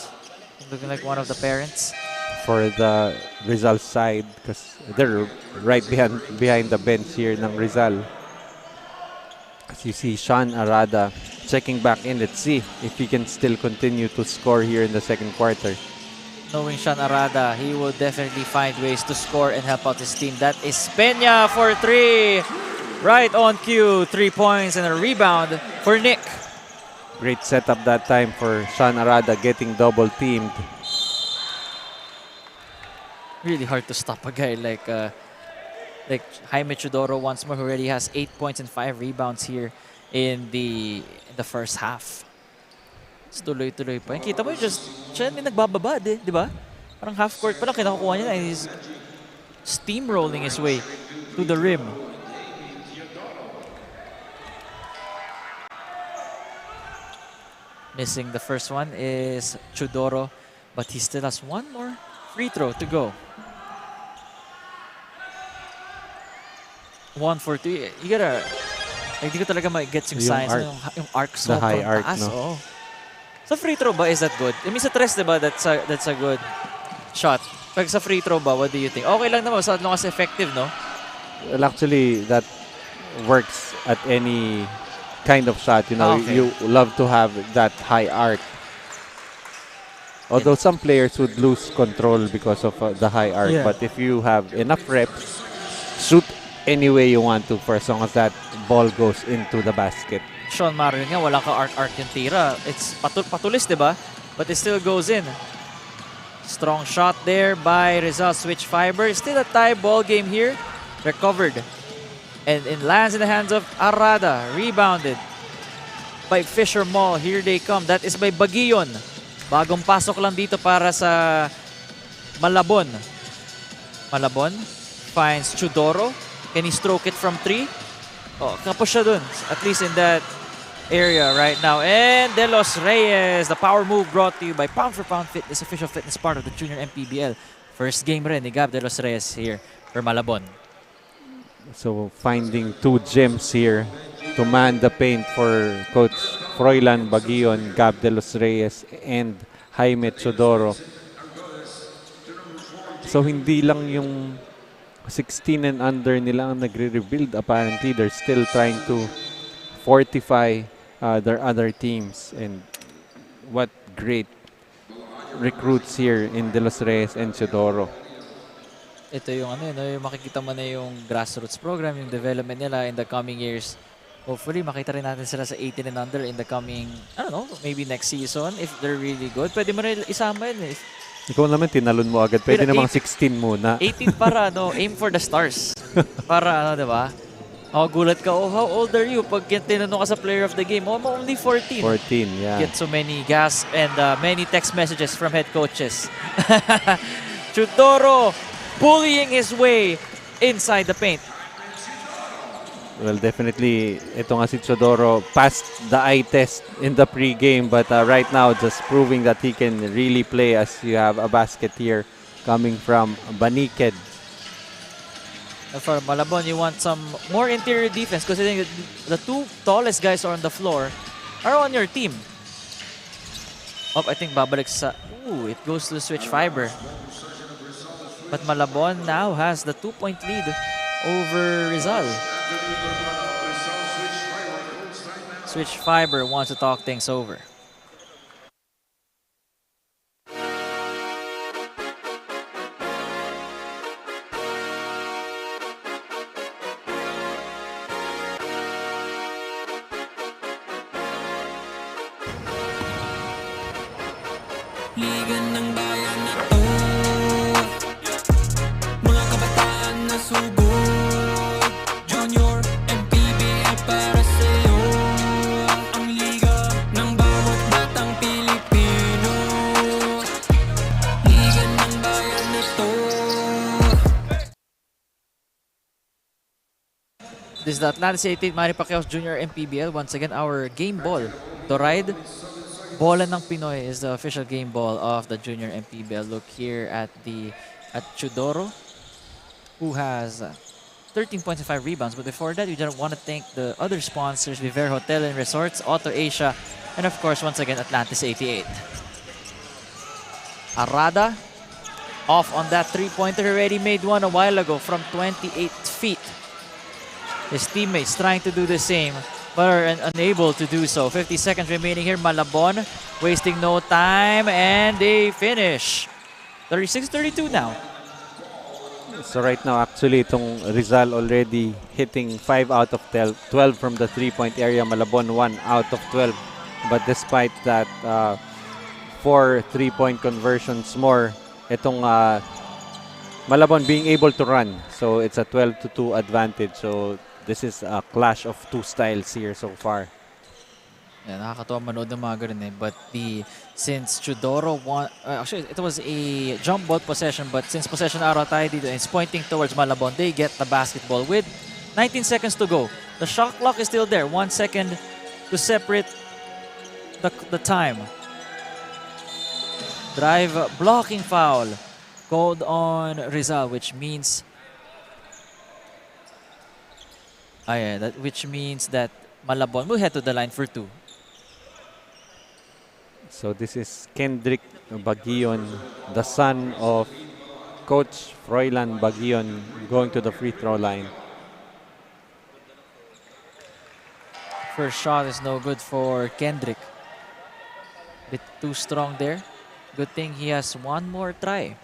Looking like one of the parents. For the Rizal side, because they're right behind the bench here ng Rizal. As you see Sean Arada checking back in. Let's see if he can still continue to score here in the second quarter. Knowing Sean Arada, he will definitely find ways to score and help out his team. That is Peña for 3. Right on cue. 3 points and a rebound for Nick. Great setup that time for Sean Arada, getting double teamed. Really hard to stop a guy like Jaime Chodoro once more, who already has 8 points and 5 rebounds here in the first half. Tuloy-tuloy pa. Kita mo siya may nagbababa, di ba? Parang half court pa lang kinakuha niya na, and he's steamrolling his way to the rim. Missing the first one is Chodoro, but he still has one more free throw to go. 1 for 2. You gotta... Hindi ko talaga mag-gets yung science. Yung arc. The high arc, no? Oo. Sa free throw ba, is that good? I mean, sa tres, diba, that's a good shot. Pag sa free throw ba, what do you think? Okay lang naman, as long as effective, no? Well, actually, that works at any kind of shot. You know, Okay. you love to have that high arc. Although some players would lose control because of the high arc. Yeah. But if you have enough reps, shoot any way you want to, for as long as that ball goes into the basket. Sean Mario nga, walang ka-arc yung tira. It's patulis, diba? But it still goes in. Strong shot there by Rizal. Switch fiber. Still a tie ball game here. Recovered. And it lands in the hands of Arada. Rebounded by Fisher Mall. Here they come. That is by Baguion. Bagong pasok lang dito para sa Malabon. Malabon finds Chodoro. Can he stroke it from 3? Oh, kapos siya dun. At least in that area right now. And De Los Reyes, the power move brought to you by Pound for Pound Fitness, official fitness part of the Junior MPBL. First game rin ni Gab De Los Reyes here for Malabon. So finding 2 gems here to man the paint for Coach Froilan Baguion, Gab De Los Reyes, and Jaime Chodoro. So hindi lang yung 16 and under nila ang nagre-rebuild. Apparently, they're still trying to fortify their other teams. And what great recruits here in De Los Reyes and Chodoro. Ito yung yung makikita mo na yung grassroots program, yung development nila in the coming years. Hopefully, makita rin natin sila sa 18 and under in the coming, I don't know, maybe next season if they're really good. Pwede mo rin isama yun. Ikaw naman, tinalon mo agad. Pwede namang 16 muna. 18 para, aim for the stars. Para, diba? Gulat ka, how old are you? Pag tinanong ka sa player of the game, I'm only 14. 14, yeah. Get so many gas and many text messages from head coaches. Chodoro bullying his way inside the paint. Well, definitely, ito nga si Chodoro passed the eye test in the pre-game, but right now, just proving that he can really play, as you have a basket here coming from Baniked. For Malabon, you want some more interior defense, considering the 2 tallest guys are on the floor are on your team. Oh, I think babalik sa... Ooh, it goes to switch fiber. But Malabon now has the 2-point lead over Rizal. Switch fiber wants to talk things over. Liga ng bayan na to, mga kabataan na subok, Junior, MPBL para sa'yo. Ang liga ng bawat batang Pilipino, liga ng bayan na to. This is the Atlantis 88 Manny Pacquiao Jr. MPBL. Once again, our game ball to ride. Bola ng Pinoy is the official game ball of the Junior MPBL. Look here at Chudoro, who has 13 points and 5 rebounds. But before that, we just want to thank the other sponsors, Viver Hotel and Resorts, Auto Asia, and of course, once again, Atlantis 88. Arada, off on that three-pointer, already made one a while ago from 28 feet. His teammates trying to do the same, but are unable to do so. 50 seconds remaining here. Malabon wasting no time, and they finish. 36-32 now. So right now, actually, itong Rizal already hitting 5 out of 12 from the 3-point area. Malabon 1 out of 12. But despite that, 4 3-point conversions more, itong Malabon being able to run. So it's a 12-2 advantage. So this is a clash of two styles here so far. Yeah, nakakatawa manood ng mga ganun eh. But since Chudoro won, actually it was a jump ball possession, but since possession araw tayo dito and it's pointing towards Malabon, they get the basketball with 19 seconds to go. The shot clock is still there. 1 second to separate the time. Drive blocking foul called on Rizal, which means which means that Malabon will head to the line for 2. So this is Kendrick Baguion, the son of Coach Froilan Baguion, going to the free throw line. First shot is no good for Kendrick. Bit too strong there. Good thing he has one more try.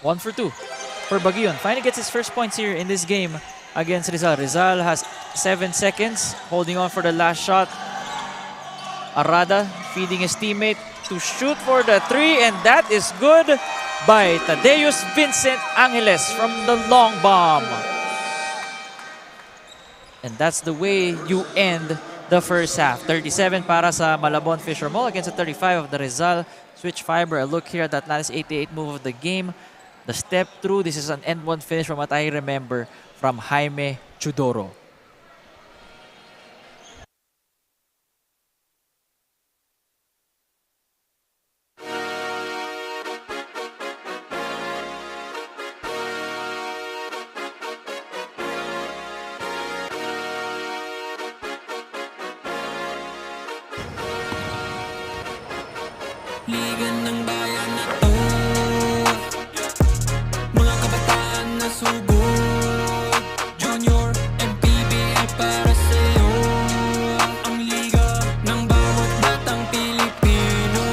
1 for 2 for Baguion. Finally gets his first points here in this game against Rizal. Rizal has 7 seconds, holding on for the last shot. Arada feeding his teammate to shoot for the 3, and that is good by Tadeus Vincent Angeles from the long bomb. And that's the way you end the first half. 37 para sa Malabon Fisher Mall against the 35 of the Rizal Switch Fiber. A look here at the Atlantis 88 move of the game. The step through, this is an end one finish from what I remember from Jaime Chudoro. Liga ng bayan na to, mga kabataan na subok, Junior, MPBL para sa'yo. Ang liga ng bawat batang Pilipino,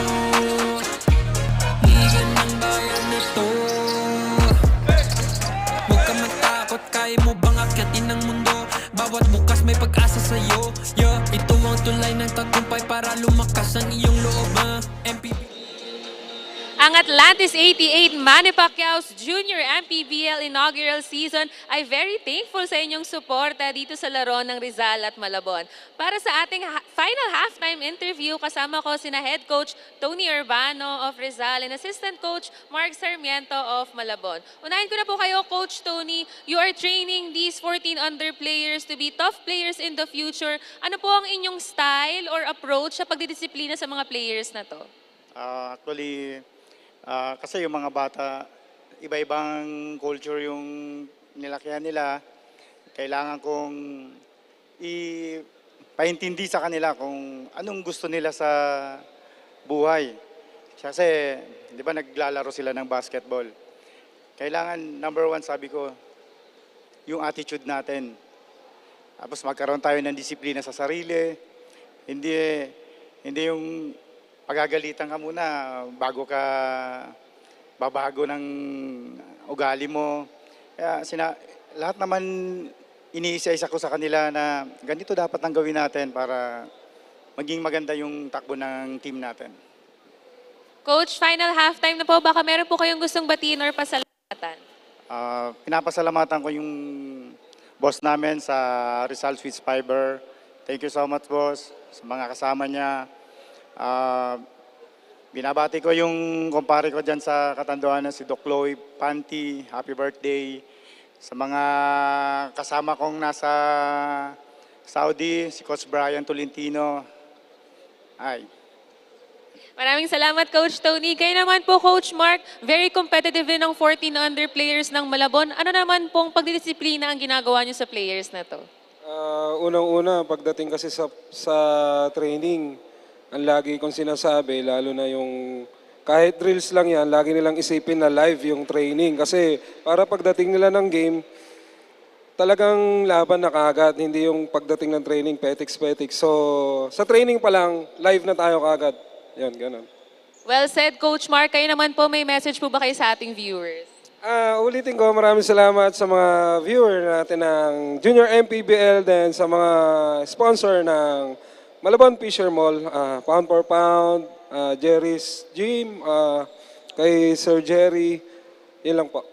liga ng bayan na to. Huwag ka matakot, kaya mo bang akyatin ang mundo? Bawat bukas may pag-asa sa'yo. Yeah, ito ang tulay ng tagumpay para lumakas ang iyong loob. Ang Atlantis 88 Manny Pacquiao's Junior MPBL Inaugural Season ay very thankful sa inyong suporta dito sa laro ng Rizal at Malabon. Para sa ating final halftime interview, kasama ko sina Head Coach Tony Urbano of Rizal and Assistant Coach Mark Sarmiento of Malabon. Unahin ko na po kayo, Coach Tony. You are training these 14 under players to be tough players in the future. Ano po ang inyong style or approach sa pagdidisiplina sa mga players na to? Actually, kasi yung mga bata, iba-ibang culture yung nilakihan nila. Kailangan kong paintindi sa kanila kung anong gusto nila sa buhay. Kasi, di ba naglalaro sila ng basketball? Kailangan, number one, sabi ko, yung attitude natin. Tapos magkaroon tayo ng disiplina sa sarili. Hindi yung pagagalitan ka muna bago ka babago ng ugali mo. Kaya lahat naman iniisa-isa ko sa kanila na ganito dapat ang gawin natin para maging maganda yung takbo ng team natin. Coach, final halftime na po. Baka meron po kayong gustong batiin or pasalamatan. Pinapasalamatan ko yung boss namin sa Rizal Sweets Fiber. Thank you so much, boss, sa mga kasama niya. Binabati ko yung kumpare ko dyan sa Katanduanan, si Doc Chloe Panty. Happy birthday. Sa mga kasama kong nasa Saudi, si Coach Brian Tolentino. Maraming salamat, Coach Tony. Kayo naman po, Coach Mark, very competitive din ang 14 under players ng Malabon. Ano naman pong pagdidisiplina ang ginagawa niyo sa players na to? Unang-una, pagdating kasi sa training, ang lagi kong sinasabi, lalo na yung kahit drills lang yan, lagi nilang isipin na live yung training. Kasi para pagdating nila ng game, talagang laban na kaagad, hindi yung pagdating ng training, petiks-petiks. So, sa training pa lang, live na tayo kaagad. Yan, ganun. Well said, Coach Mark. Kayo naman po, may message po ba kayo sa ating viewers? Ulitin ko, maraming salamat sa mga viewer natin ng Junior MPBL, then sa mga sponsor ng Malabon Fisher Mall, Pound for Pound, Jerry's Gym, kay Sir Jerry, yun lang po.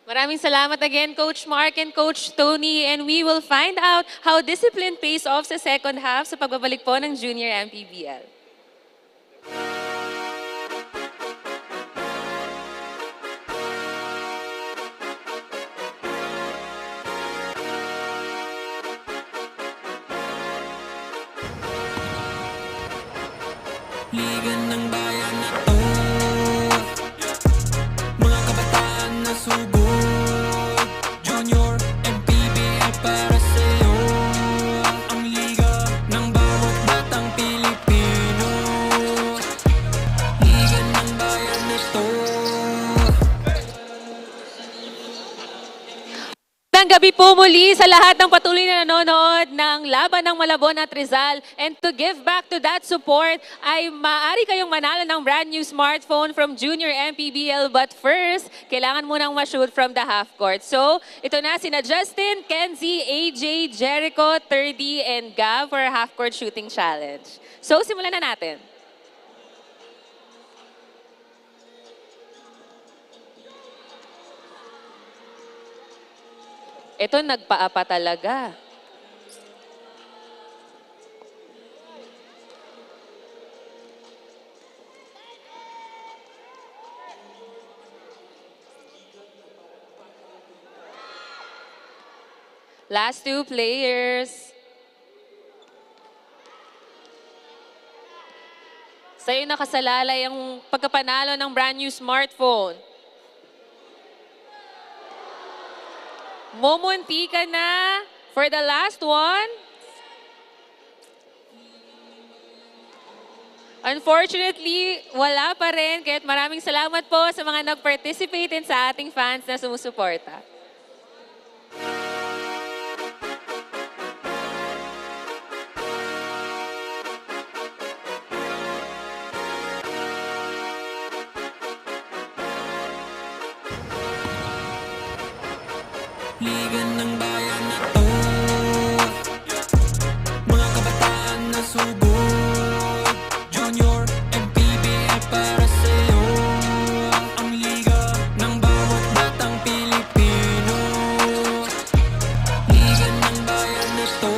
Maraming salamat again, Coach Mark and Coach Tony. And we will find out how discipline pays off sa second half sa pagbabalik po ng Junior MPBL. Liga ng bayan na to, mga kabataan na sugod, Junior MPBL para sa'yo. Ang liga ng bawat batang Pilipino, liga ng bayan na to. Magandang gabi po muli sa lahat ng patuloy na nanonood ng laban ng Malabon at Rizal. And to give back to that support, ay maaari kayong manalo ng brand new smartphone from Junior MPBL. But first, kailangan munang ma-shoot from the half court. So, ito na sina Justin, Kenzie, AJ, Jericho, 30, and Gav for a half court shooting challenge. So, simulan na natin. Ito, nagpaapa talaga. Last two players. Sa'yo nakasalalay ang pagkapanalo ng brand new smartphone. Mumunti ka na for the last one. Unfortunately, wala pa rin. Kaya maraming salamat po sa mga nag-participate and sa ating fans na sumusuporta. Liga ng bayan na to, mga kabataan na sugod, Junior MPBL para sa'yo. Ang liga ng bawat batang Pilipino, liga ng bayan na to.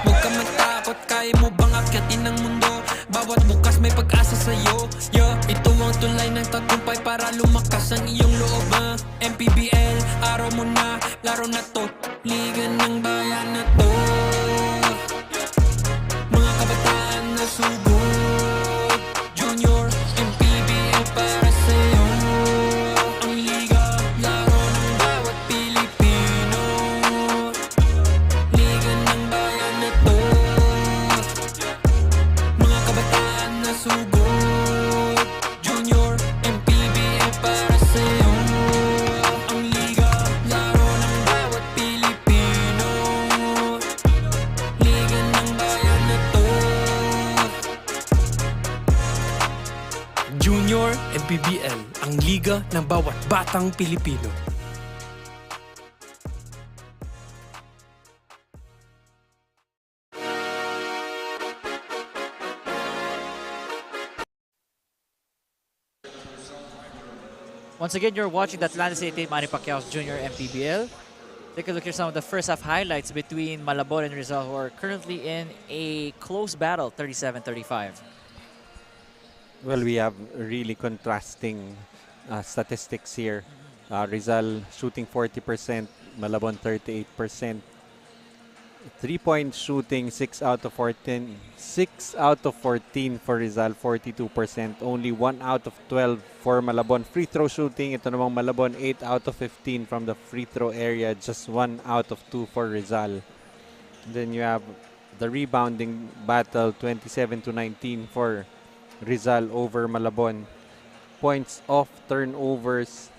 Huwag ka matakot, kaya mo bang akyatin ang mundo? Bawat bukas may pag-asa sa'yo. Ito ang tulay ng tagumpay para lumakas ang iyong loob. MPBL, araw mo na, laro na to. Liga ng bayan na to, mga kabataan na sugod, Junior MPBL para sa'yo. Ang liga, laro ng bawat Pilipino, ang liga ng bawat batang Pilipino. Once again, you're watching the Atlantis 88 Manny Pacquiao Jr. MPBL. Take a look here some of the first half highlights between Malabon and Rizal, who are currently in a close battle, 37-35. Well, we have really contrasting statistics here. Rizal shooting 40%, Malabon 38%. 3-point shooting, 6 out of 14. 6 out of 14 for Rizal, 42%. Only 1 out of 12 for Malabon. Free throw shooting, ito namang Malabon, 8 out of 15 from the free throw area. Just 1 out of 2 for Rizal. And then you have the rebounding battle, 27-19 for Rizal over Malabon. Points off turnovers,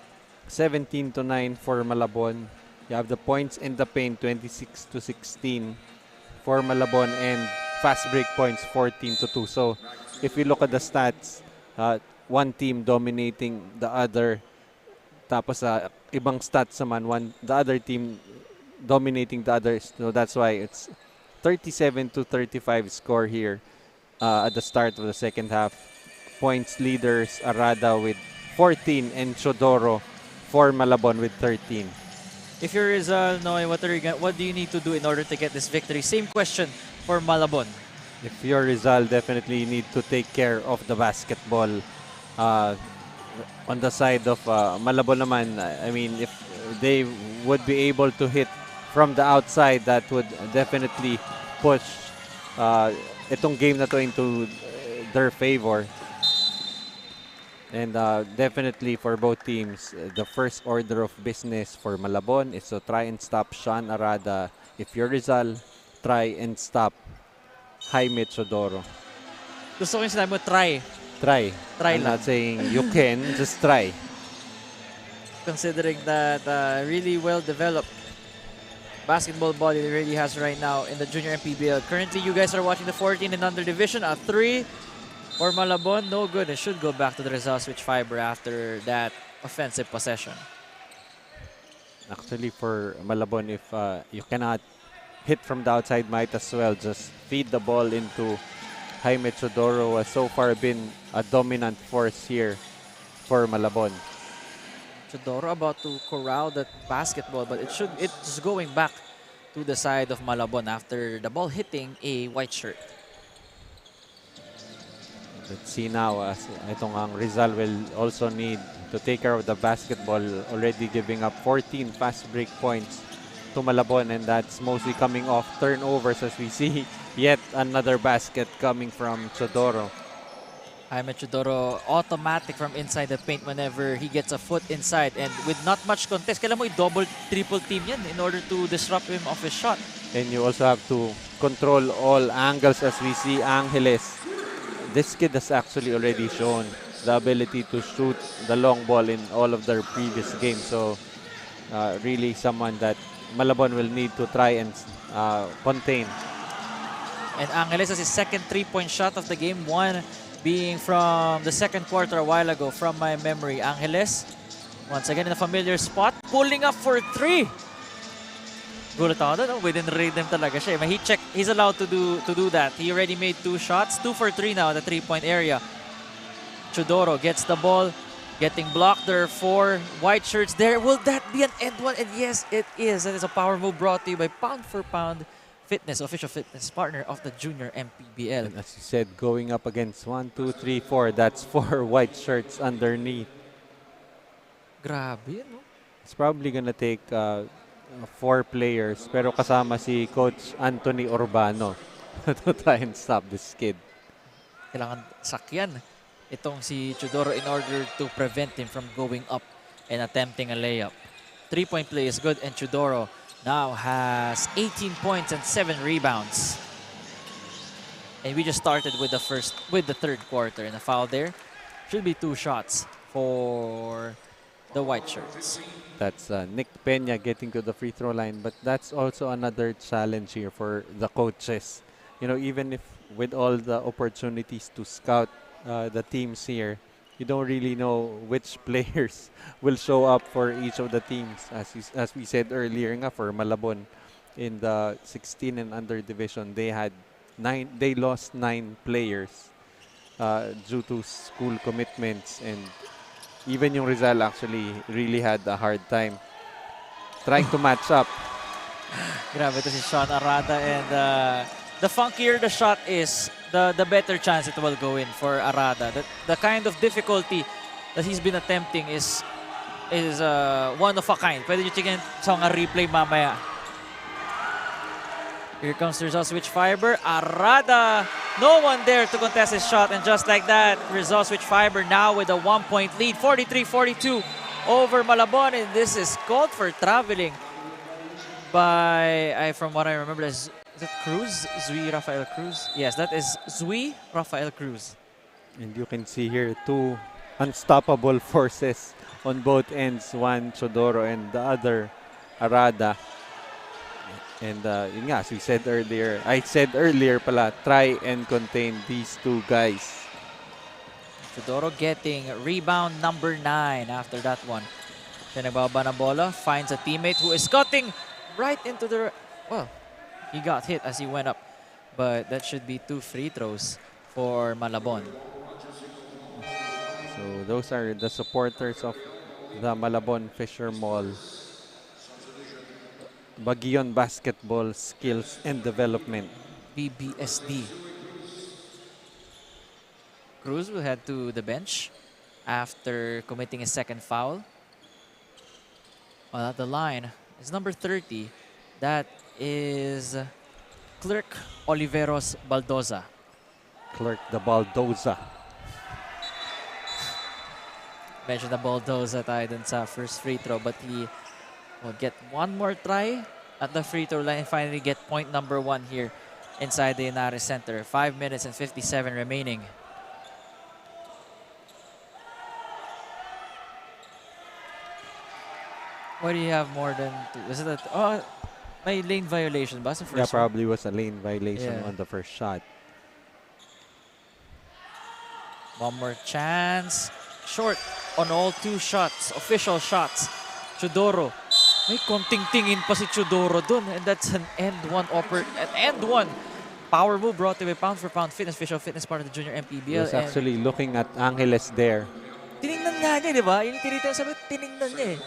17-9 for Malabon. You have the points in the paint, 26-16 for Malabon, and fast break points, 14-2. So if we look at the stats, one team dominating the other. Tapos ibang stats naman, the other team dominating the others. So that's why it's 37-35 score here at the start of the second half. Points leaders, Arada with 14 and Chodoro for Malabon with 13. If you're Rizal, Noy, what do you need to do in order to get this victory? Same question for Malabon. If you're Rizal, definitely need to take care of the basketball. On the side of Malabon naman, I mean, if they would be able to hit from the outside, that would definitely push itong game na to into their favor. And definitely for both teams, the first order of business for Malabon is to try and stop Sean Arada. If you're Rizal, try and stop Jaime Chodoro. Gusto ko yung sinabi mo, try. Try. Try I'm lang. not saying you can, just try. Considering that really well-developed basketball body that really has right now in the Junior MPBL. Currently, you guys are watching the 14 and under division. A 3 for Malabon, no good. It should go back to the Rizal switch fiber after that offensive possession. Actually, for Malabon, if you cannot hit from the outside, might as well just feed the ball into Jaime Chodoro, who has so far been a dominant force here for Malabon. Chodoro about to corral that basketball, but it's going back to the side of Malabon after the ball hitting a white shirt. Let's see now, as itong ang Rizal will also need to take care of the basketball, already giving up 14 fast break points to Malabon, and that's mostly coming off turnovers as we see yet another basket coming from Chodoro. Jaime Chodoro, automatic from inside the paint whenever he gets a foot inside, and with not much contest, kailan mo i-double, triple team yan in order to disrupt him off his shot. And you also have to control all angles as we see Angeles. This kid has actually already shown the ability to shoot the long ball in all of their previous games. So really someone that Malabon will need to try and contain. And Angeles has his second three-point shot of the game, one being from the second quarter a while ago from my memory. Angeles, once again in a familiar spot, pulling up for 3. Gulat ako doon, within rhythm talaga siya. Heat check, he's allowed to do that. He already made 2 shots, 2 for 3 now at the 3-point area. Chodoro gets the ball, getting blocked. There are 4 white shirts there. Will that be an end one? And yes, it is. That is a power move brought to you by Pound for Pound Fitness, official fitness partner of the Junior MPBL. And as you said, going up against 1, 2, 3, 4, that's 4 white shirts underneath. Grabe, no? It's probably gonna take 4 players, pero kasama si Coach Anthony Urbano to try and stop this kid. Kailangan sakyan itong si Chodoro in order to prevent him from going up and attempting a layup. 3-point play is good, and Chodoro now has 18 points and 7 rebounds. And we just started with the third quarter, and a foul there. Should be 2 shots for the white shirts. That's Nick Peña getting to the free throw line, but that's also another challenge here for the coaches. You know, even if with all the opportunities to scout the teams here, you don't really know which players will show up for each of the teams. As we said earlier nga, for Malabon in the 16 and under division, they lost 9 players due to school commitments, and even yung Rizal actually really had a hard time trying to match up. Grabe to si Sean Arada, and the funkier the shot is, the better chance it will go in for Arada. The kind of difficulty that he's been attempting is one of a kind. Pwede nyo tingnan sa mga replay mamaya. Here comes the Rizal switch fiber. Arada, no one there to contest his shot, and just like that, Rizal switch fiber now with a 1-point lead, 43-42 over Malabon, and this is called for traveling by, from what I remember, is it Cruz? Zui Rafael Cruz? Yes, that is Zui Rafael Cruz. And you can see here 2 unstoppable forces on both ends. One Chodoro and the other Arada. And yun nga, as we said earlier, I said earlier pala, try and contain these 2 guys. Chodoro getting rebound number 9 after that one. Siya nagbaba na bola, finds a teammate who is cutting right into the... Well, he got hit as he went up. But that should be 2 free throws for Malabon. So those are the supporters of the Malabon Fisher Mall Baguion Basketball Skills and Development. BBSD. Cruz will head to the bench after committing his second foul. Well, at the line is number 30. That is Clerk Oliveros Baldoza. Clerk the Baldoza. Medyo na Baldoza tayo dun sa first free throw, but he will get one more try at the free throw line and finally get point number 1 here inside the Ynares Center. 5 minutes and 57 remaining. Why do you have more than 2? Was it a... Oh, may lane violation ba sa first Yeah, one? probably was a lane violation Yeah. on the first shot. One more chance. Short on all 2 shots, official shots. Chodoro. May konting tingin pa si Chodoro dun, and that's an end one power move brought to by Pound for Pound Fitness, official fitness part of the Junior He MPBL. was actually looking at Angeles there Tiningnan nga niya, di ba? Yung tinito sabi, tiningnan niya eh.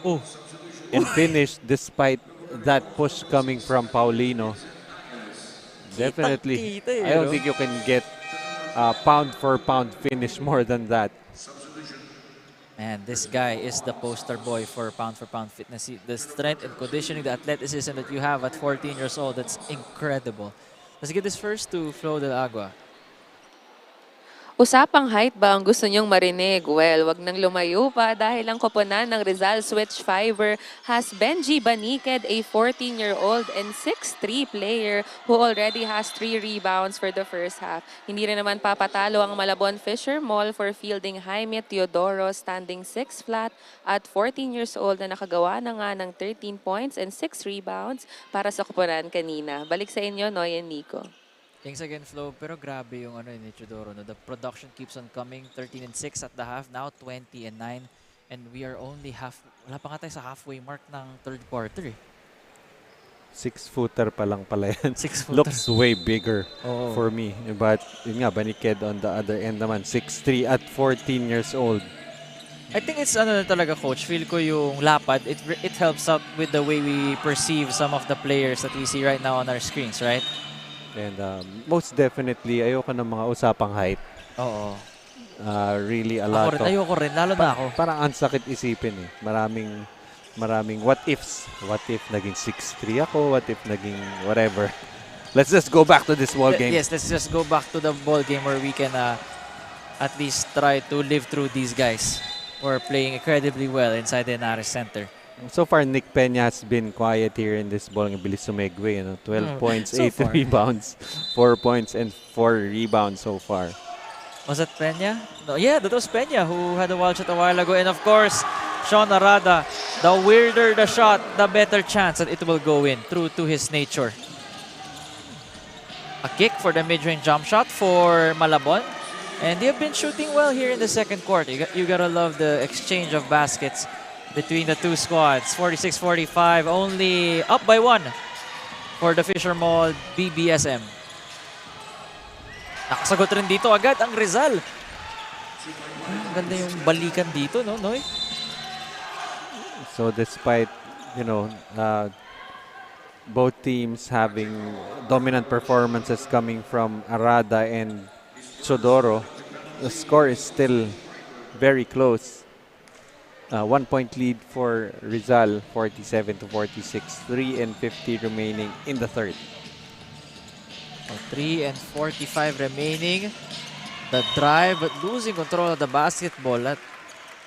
Oh, and finished despite that push coming from Paulino. Definitely, Kitang-kita eh, I don't no? think you can get a pound for pound finish more than that. man, this guy is the poster boy for Pound Fitness. The strength and conditioning, the athleticism that you have at 14 years old, that's incredible. Let's get this first to Flo Del Agua. Usapang height ba ang gusto nyong marinig? Well, wag nang lumayo pa dahil ang koponan ng Rizal Switch Fiber has Benji Baniked, a 14-year-old and 6'3 player who already has 3 rebounds for the first half. Hindi rin naman papatalo ang Malabon Fisher Mall for fielding Jaime Teodoro, standing 6 flat at 14 years old na nakagawa na nga ng 13 points and 6 rebounds para sa koponan kanina. Balik sa inyo, Noy and Nico. Thanks again, Flo. Pero grabe yung ano ni Chodoro. No? The production keeps on coming. 13 and 6 at the half. Now 20 and 9. And we are only wala pa nga tayo sa halfway mark ng third quarter eh. 6-footer pa lang pala yan. 6-footer. Looks way bigger Oo. for me. But yun nga, Baniked on the other end naman. 6'3 at 14 years old. I think it's ano na talaga, coach. Feel ko yung lapad. It helps out with the way we perceive some of the players that we see right now on our screens, right? And most definitely, ayoko ng mga usapang height. Oo. Really a lot Ako rin, ayoko rin. Lalo na ako. Parang ang sakit isipin eh. Maraming what ifs. What if naging 6'3 ako? What if naging whatever? Let's just go back to this ball game. Yes, let's just go back to the ball game where we can at least try to live through these guys who are playing incredibly well inside the Ynares Center. So far, Nick Peña has been quiet here in this ball. Ang bilis sumegway. 12 points, so 8 far. rebounds, 4 points, and 4 rebounds so far. Was that Peña? No, yeah, that was Peña who had a wild shot a while ago. And of course, Sean Arada, the weirder the shot, the better chance that it will go in, true to his nature. A kick for the mid-range jump shot for Malabon. And they have been shooting well here in the second quarter. You gotta love the exchange of baskets between the two squads. 46-45, only up by 1 for the Fisher Mall BBSM. Nakasagot rin dito agad ang Rizal. Ang ganda yung balikan dito, no, Noy? So despite, both teams having dominant performances coming from Arada and Sodoro, the score is still very close. 1 point lead for Rizal, 47-46. 3:50 remaining in the third. 3:45 remaining. The drive, but losing control of the basketball at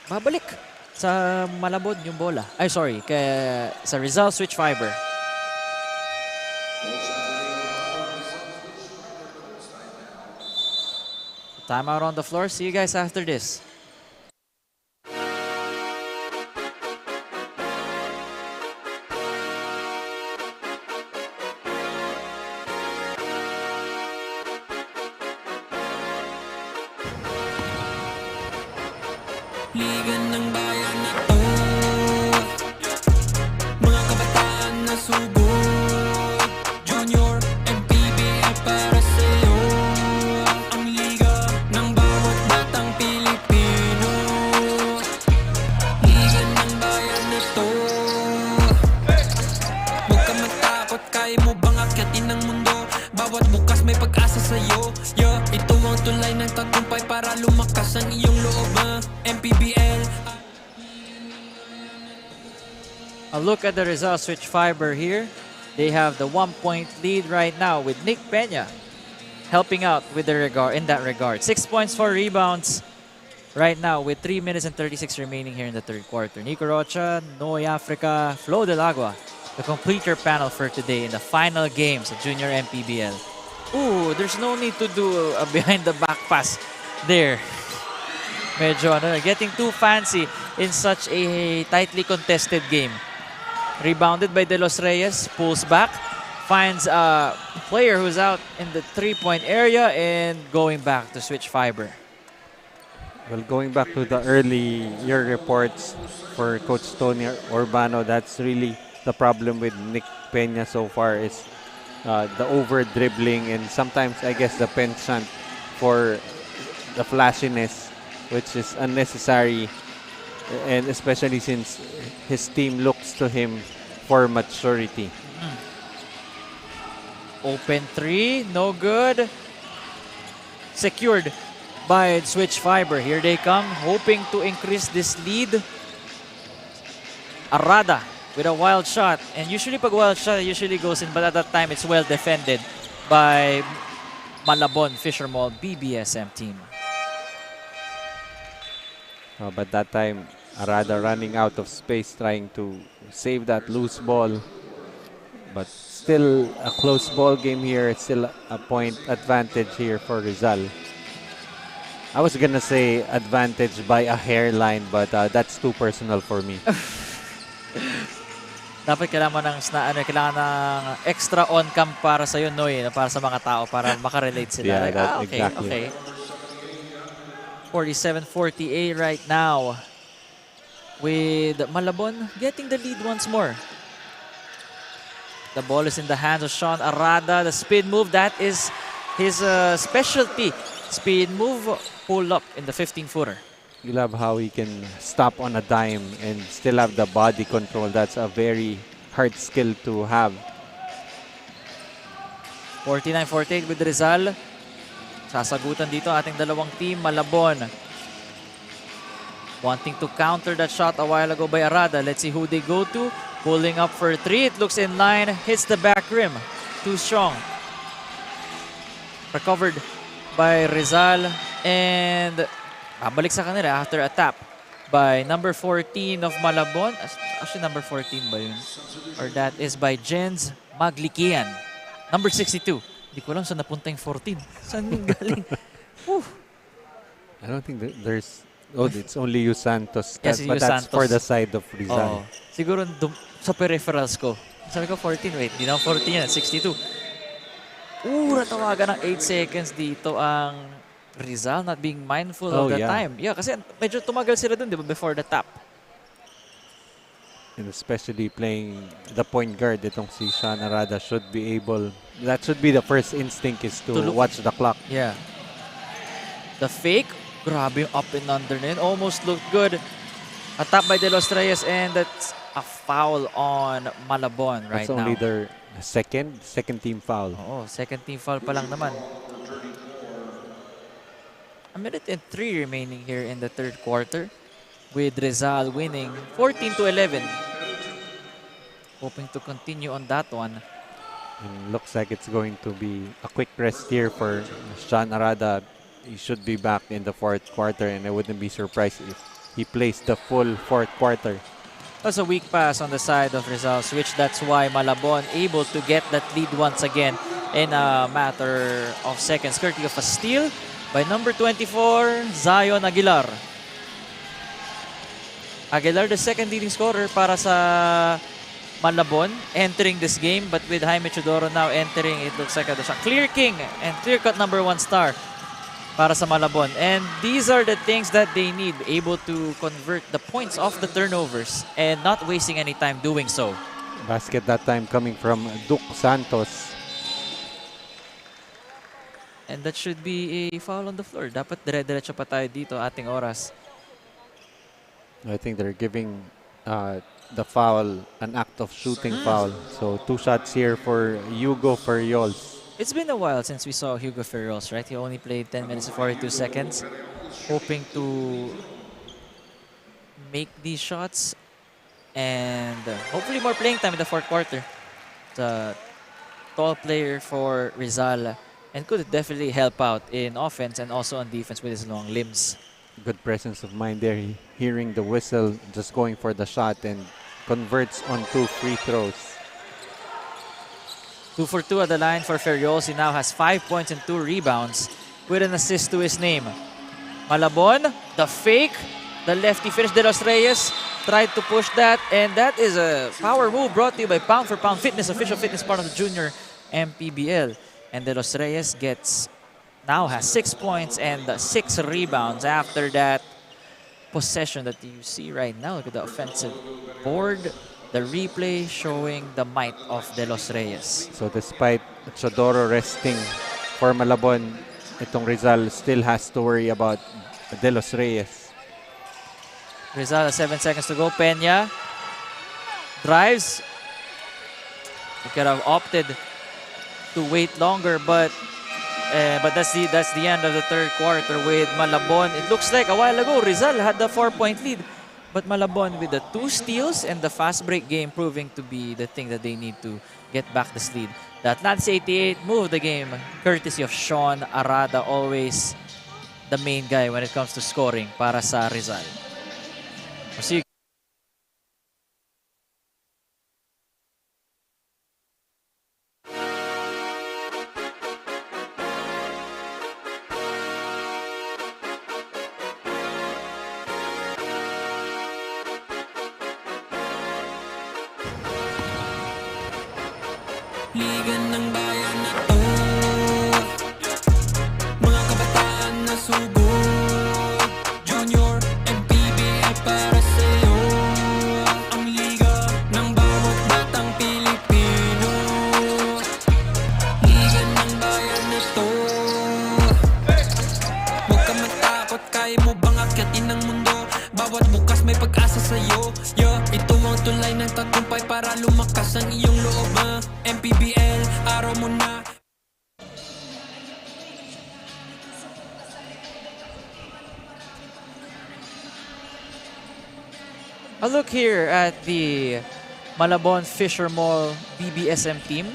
babalik sa Malabon yung bola. Ay, sorry, sa Rizal switch fiber. Timeout on the floor. See you guys after this. Liga ng bayan na to, mga kabataan na subok, Junior MPBL para sa'yo. Ang liga ng bawat batang Pilipino, liga ng bayan na to. Huwag ka matakot, kaya mo bang akyatin ang mundo? Bawat bukas may pag-asa sa'yo. Ito ang tulay ng tagumpay para lumakas ang iyong loob. MPBL. A look at the Rizal switch fiber here. They have the 1-point lead right now with Nick Peña helping out with in that regard. 6 points, 4 rebounds right now with 3 minutes and 36 remaining here in the third quarter. Nico Rocha, Noy Africa, Flo Del Agua, the completer panel for today in the final games of Junior MPBL. Ooh, there's no need to do a behind the back pass there. Medyo getting too fancy in such a tightly contested game. Rebounded by De Los Reyes, pulls back, finds a player who's out in the three-point area and going back to switch fiber. Well, going back to the early year reports for Coach Tony Urbano, that's really the problem with Nick Peña so far is the over-dribbling and sometimes, I guess, the penchant for the flashiness, which is unnecessary, and especially since his team looks to him for maturity. Open three, no good. Secured by switch fiber. Here they come, hoping to increase this lead. Arada with a wild shot. And usually pag wild shot, it usually goes in, but at that time, it's well defended by Malabon Fisher Mall BBSM team. But that time, Arada running out of space trying to save that loose ball. But still a close ball game here. It's still a point advantage here for Rizal. I was gonna say advantage by a hairline, but that's too personal for me. Dapat kailangan ng extra on-cam para sa yun, Noy, para sa mga tao, para makarelate sila. Yeah, like, exactly. Okay. 47-48 right now with Malabon getting the lead once more. The ball is in the hands of Sean Arada. The speed move, that is his specialty. Speed move, pull up in the 15-footer. You love how he can stop on a dime and still have the body control. That's a very hard skill to have. 49-48 with Rizal. Sasagutan dito ating dalawang team. Malabon wanting to counter that shot a while ago by Arada. Let's see who they go to. Pulling up for three. It looks in line. Hits the back rim. Too strong. Recovered by Rizal. And babalik sa kanila after a tap by number 14 of Malabon. Actually, number 14 ba yun? Or that is by Jens Maglikian. Number 62. Hindi ko alam saan napunta yung 14. Saan yung galing? I don't think there's... Oh, it's only you Santos. Yes, But that's Santos. for the side of Rizal. Siguro sa peripherals ko. Sabi ko 14. Wait, di na 14 yan. 62. Natawagan ng 8 seconds dito ang Rizal not being mindful Oh, of the yeah. time. Yeah, kasi medyo tumagal sila dun, di ba, before the tap. And especially playing the point guard, itong si Sean Arada should be able, that should be the first instinct, is to watch the clock. Yeah. The fake, grabe yung up and under na yun. Almost looked good. A tap by De Los Reyes, and that's a foul on Malabon right That's now. only their second team foul. Oo, second team foul pa lang naman. A minute and 3 remaining here in the third quarter, with Rizal winning 14-11. Hoping to continue on that one. And looks like it's going to be a quick rest here for Sean Arada. He should be back in the fourth quarter, and I wouldn't be surprised if he plays the full fourth quarter. That's a weak pass on the side of Rizal switch. That's why Malabon able to get that lead once again in a matter of seconds, courtesy of a steal by number 24, Zion Aguilar. Aguilar, the second leading scorer para sa Malabon entering this game, but with Jaime Chodoro now entering, it looks like a clear king and clear-cut number 1 star para sa Malabon. And these are the things that they need, able to convert the points off the turnovers and not wasting any time doing so. Basket that time coming from Duke Santos. And that should be a foul on the floor. Dapat dire-diretso pa tayo dito ating oras. I think they're giving the foul an act of shooting foul. So 2 shots here for Hugo Ferriols. It's been a while since we saw Hugo Ferriols, right? He only played 10 minutes and 42 seconds. Hoping to make these shots and hopefully more playing time in the fourth quarter. The tall player for Rizal and could definitely help out in offense and also on defense with his long limbs. Good presence of mind there. Hearing the whistle, just going for the shot, and converts on 2 free throws. 2 for 2 at the line for Ferriols. He now has 5 points and 2 rebounds with an assist to his name. Malabon, the fake, the lefty finish. De Los Reyes tried to push that, and that is a power move brought to you by Pound for Pound Fitness, official fitness part of the junior MPBL. And De Los Reyes now has 6 points and 6 rebounds after that possession that you see right now. Look at the offensive board. The replay showing the might of De Los Reyes. So despite Chodoro resting for Malabon, itong Rizal still has to worry about De Los Reyes. Rizal has 7 seconds to go. Peña drives. He could have opted to wait longer, but that's the end of the third quarter with Malabon. It looks like a while ago Rizal had the 4-point lead, but Malabon with the 2 steals and the fast break game proving to be the thing that they need to get back this lead. The Atlantis 88 moved the game courtesy of Sean Arada, always the main guy when it comes to scoring para sa Rizal. We'll see you. Liga ng bayan na to, mga kabataan na sugod, Junior MPBL para sa'yo. Ang liga ng bawat batang Pilipino, liga ng bayan na to. Huwag ka matakot, kaya mo bang akyatin ang mundo? Bawat bukas may pag-asa sa'yo. Ito ang tulay ng tagumpay para lumakas ang iyong loob. MPBL, araw mo na. A look here at the Malabon Fisher Mall BBSM team.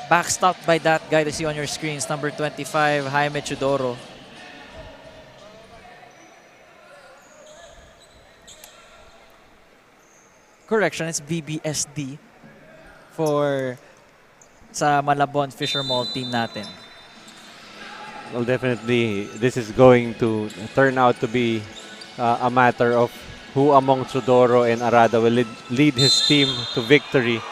Backstopped by that guy to see on your screens, number 25, Jaime Chodoro. Correction, it's BBSD for sa Malabon Fisher Mall team natin. Well, definitely this is going to turn out to be a matter of who among Chodoro and Arada will lead his team to victory.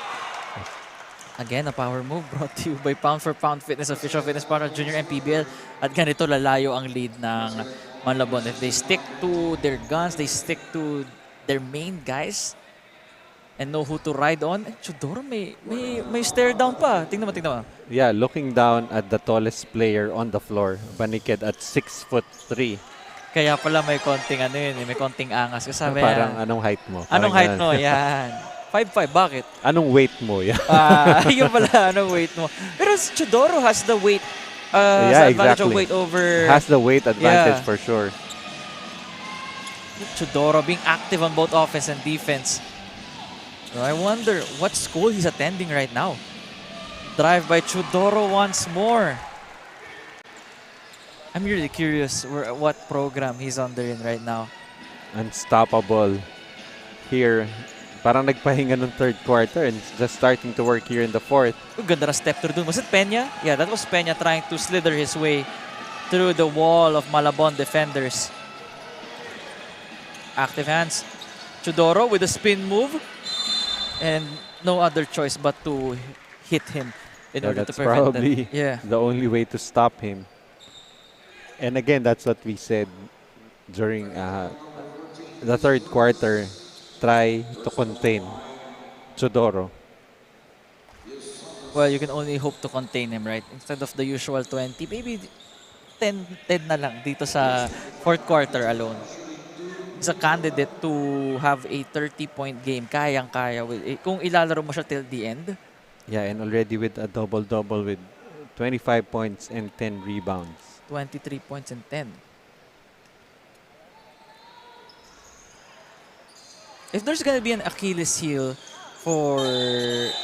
Again, a power move brought to you by Pound for Pound Fitness, official fitness partner of Junior MPBL. At ganito lalayo ang lead ng Malabon. If they stick to their guns, they stick to their main guys, and know who to ride on. Chudoro may stare down pa. Tingnan mo. Yeah, looking down at the tallest player on the floor, Banikid at 6'3". Kaya pala may konting may konting angas. Kasi sabi Parang anong height mo? Anong Parang height ganun. mo? Yan. 5'5", bakit? Anong weight mo? Yeah. Yun pala, anong weight mo. Pero Chudoro has the weight, Yeah, advantage of exactly. weight over... Has the weight advantage Yeah. for sure. Chudoro being active on both offense and defense. So I wonder what school he's attending right now. Drive by Chudoro once more. I'm really curious what program he's under in right now. Unstoppable here. Parang nagpahinga ng third quarter and just starting to work here in the fourth. Ganda na step through dun. Was it Peña? Yeah, that was Peña trying to slither his way through the wall of Malabon defenders. Active hands. Chudoro with a spin move. And no other choice but to hit him in order to That's prevent probably the only way to stop him. And again, that's what we said during the third quarter. Try to contain Chudoro. Well, you can only hope to contain him, right? Instead of the usual 20, maybe 10 na lang dito sa fourth quarter alone. He's a candidate to have a 30-point game. Kayang-kaya. Kung ilalaro mo siya till the end. Yeah, and already with a double-double with 25 points and 10 rebounds. 23 points and 10. If there's gonna be an Achilles heel for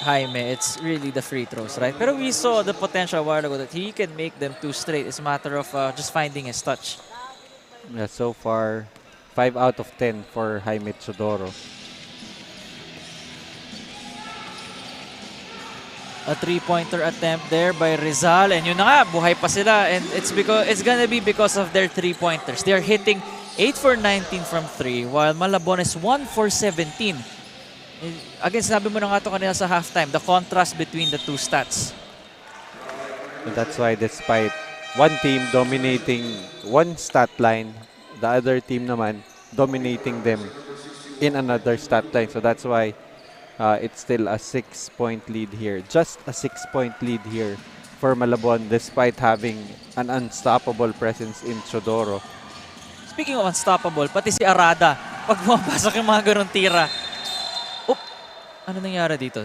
Jaime, it's really the free throws, right? Pero we saw the potential a while ago that he can make them 2 straight. It's a matter of just finding his touch. Yeah, so far, 5 out of 10 for Jaime Chudoro. A 3-pointer attempt there by Rizal, and yun na nga, buhay pa sila, and it's gonna be because of their 3-pointers. They're hitting 8 for 19 from 3, while Malabon is 1 for 17. Again, sinabi mo na nga ito kanina sa halftime, the contrast between the two stats. And that's why despite one team dominating one stat line, the other team naman dominating them in another stat line. So that's why it's still a 6-point lead here. Just a 6-point lead here for Malabon despite having an unstoppable presence in Chudoro. Speaking of unstoppable, pati si Arada, pag pumapasok yung mga ganun tira. Oop! Ano nangyari dito?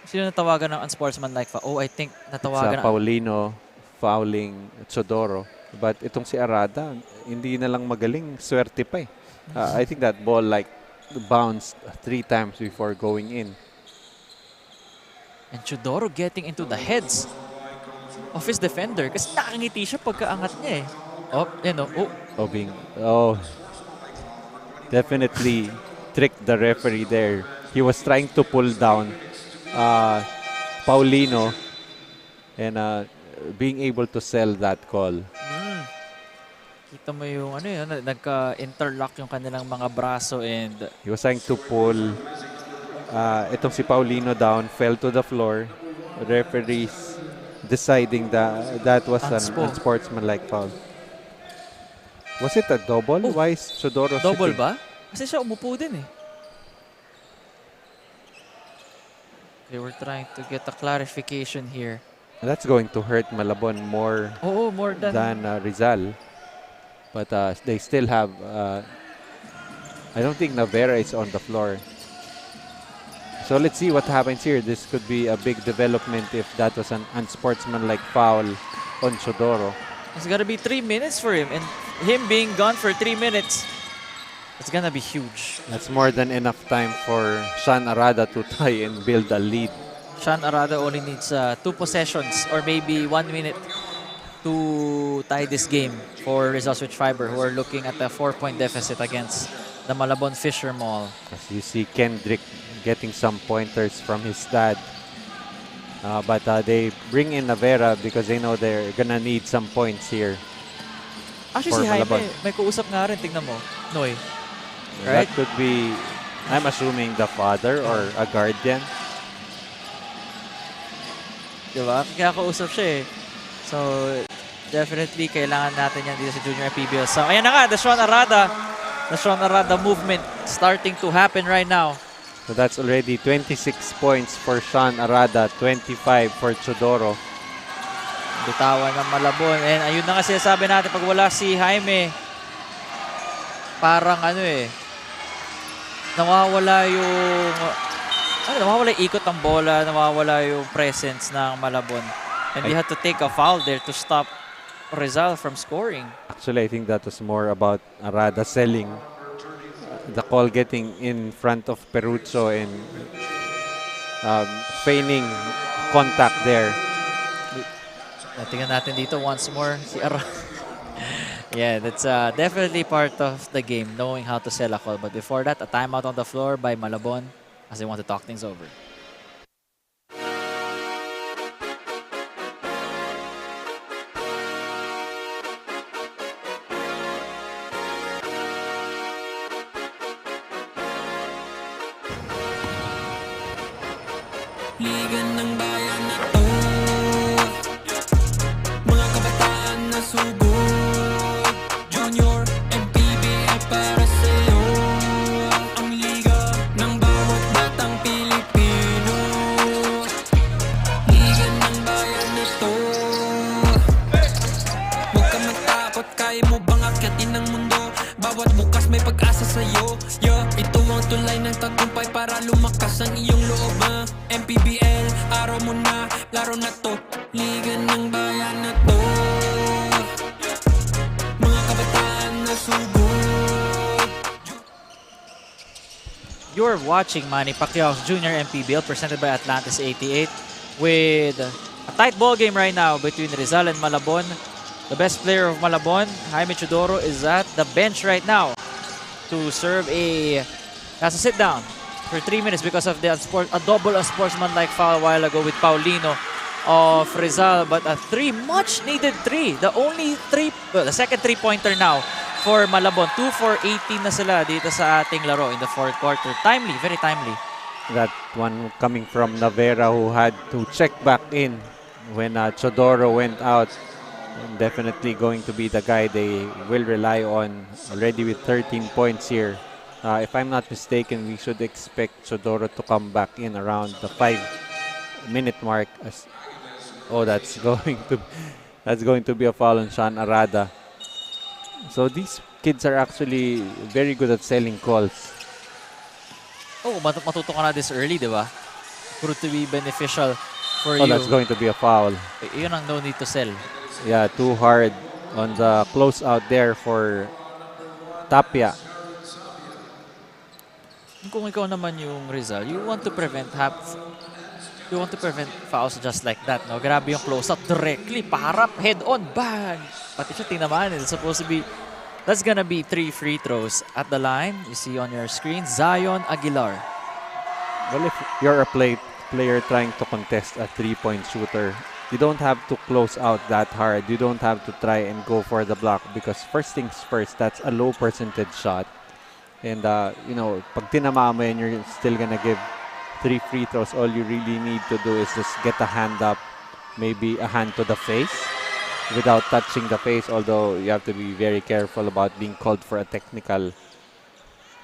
Sino natawagan ng unsportsmanlike foul? Oh, I think natawagan Sa Paulino fouling Chudoro. But itong si Arada, hindi na lang magaling. Swerte pa eh. I think that ball bounced 3 times before going in. And Chudoro getting into the heads of his defender kasi nakangiti siya pagkaangat niya eh. Oh, Definitely tricked the referee there. He was trying to pull down Paulino and being able to sell that call. Kita mo yung nagka-interlock yung kanilang mga braso and he was trying to pull itong si Paulino down, fell to the floor. Referees deciding that was an unsportsmanlike foul. Was it a double? Why is Chudoro double sitting? ba? Kasi siya umupo din eh. They were trying to get a clarification here. That's going to hurt Malabon more than Rizal. But they still have... I don't think Navera is on the floor. So let's see what happens here. This could be a big development if that was an unsportsmanlike foul on Chudoro. It's gonna be 3 minutes for him, and him being gone for 3 minutes, it's gonna be huge. That's more than enough time for Sean Arada to try and build a lead. Sean Arada only needs 2 possessions or maybe 1 minute to tie this game for Rizal Switch Fiber, who are looking at a 4-point deficit against the Malabon Fisher Mall. As you see Kendrick getting some pointers from his dad. But they bring in Navera because they know they're gonna need some points here. Actually, si Jaime, Malabon. may kausap nga rin. Tignan mo. Noy. Right? That could be, I'm assuming, the father or a guardian. Diba? Kaya kausap siya eh. So, definitely kailangan natin yan dito sa Junior MPBL. So, ayan na nga, the Sean Arada movement starting to happen right now. So that's already 26 points for Sean Arada, 25 for Chodoro. Bitawan ng Malabon. And ayun na kasi sabi natin, pag wala si Jaime, parang nawawala yung ikot ng bola, nawawala yung presence ng Malabon. And they had to take a foul there to stop Rizal from scoring. Actually, I think that was more about Arada selling. The call getting in front of Peruzzo and feigning contact there. Tingnan natin dito once more si Arada. Yeah, that's definitely part of the game, knowing how to sell a call. But before that, a timeout on the floor by Malabon as they want to talk things over. Liga ng bayan na to, mga kabataan na sugod, Junior MPBL para sa'yo. Ang liga ng bawat batang Pilipino, liga ng bayan na to. Huwag ka matakot, kaya mo bang akyatin ang mundo? Bawat bukas may pag-asa sa'yo. Ito ang tulay ng tagumpay para lumakas ang iyong loob. MPBL, araw mo na, laro na to. Liga ng bayan na to, mga kabataan na sugod. You're watching Manny Pacquiao's Junior MPBL presented by Atlantis 88 with a tight ball game right now between Rizal and Malabon. The best player of Malabon, Jaime Chodoro, is at the bench right now to serve has to sit down for 3 minutes because of a double unsportsmanlike foul a while ago with Paulino of Rizal, but a much needed three. The second three-pointer now for Malabon. 2 for 18 na sila dito sa ating laro in the fourth quarter. Timely, very timely. That one coming from Navera, who had to check back in when Chodoro went out. And definitely going to be the guy they will rely on already with 13 points here. If I'm not mistaken, we should expect Chodoro to come back in around the 5-minute mark. That's going to be a foul on Sean Arada. So these kids are actually very good at selling calls. Matuto ka na this early, di ba? Proved to be beneficial for you. That's going to be a foul. Yun ang no need to sell. Yeah, too hard on the close out there for Tapia. Kung ikaw naman yung Rizal, you want to prevent fouls just like that, no? Grabe yung close out directly, paharap, head on, bang! Pati siya tinamaan. That's gonna be 3 free throws at the line. You see on your screen, Zion Aguilar. Well, if you're a player trying to contest a 3-point shooter, you don't have to close out that hard. You don't have to try and go for the block because first things first, that's a low percentage shot. And, pag tinama mo yan, you're still gonna give 3 free throws. All you really need to do is just get a hand up, maybe a hand to the face without touching the face, although you have to be very careful about being called for a technical.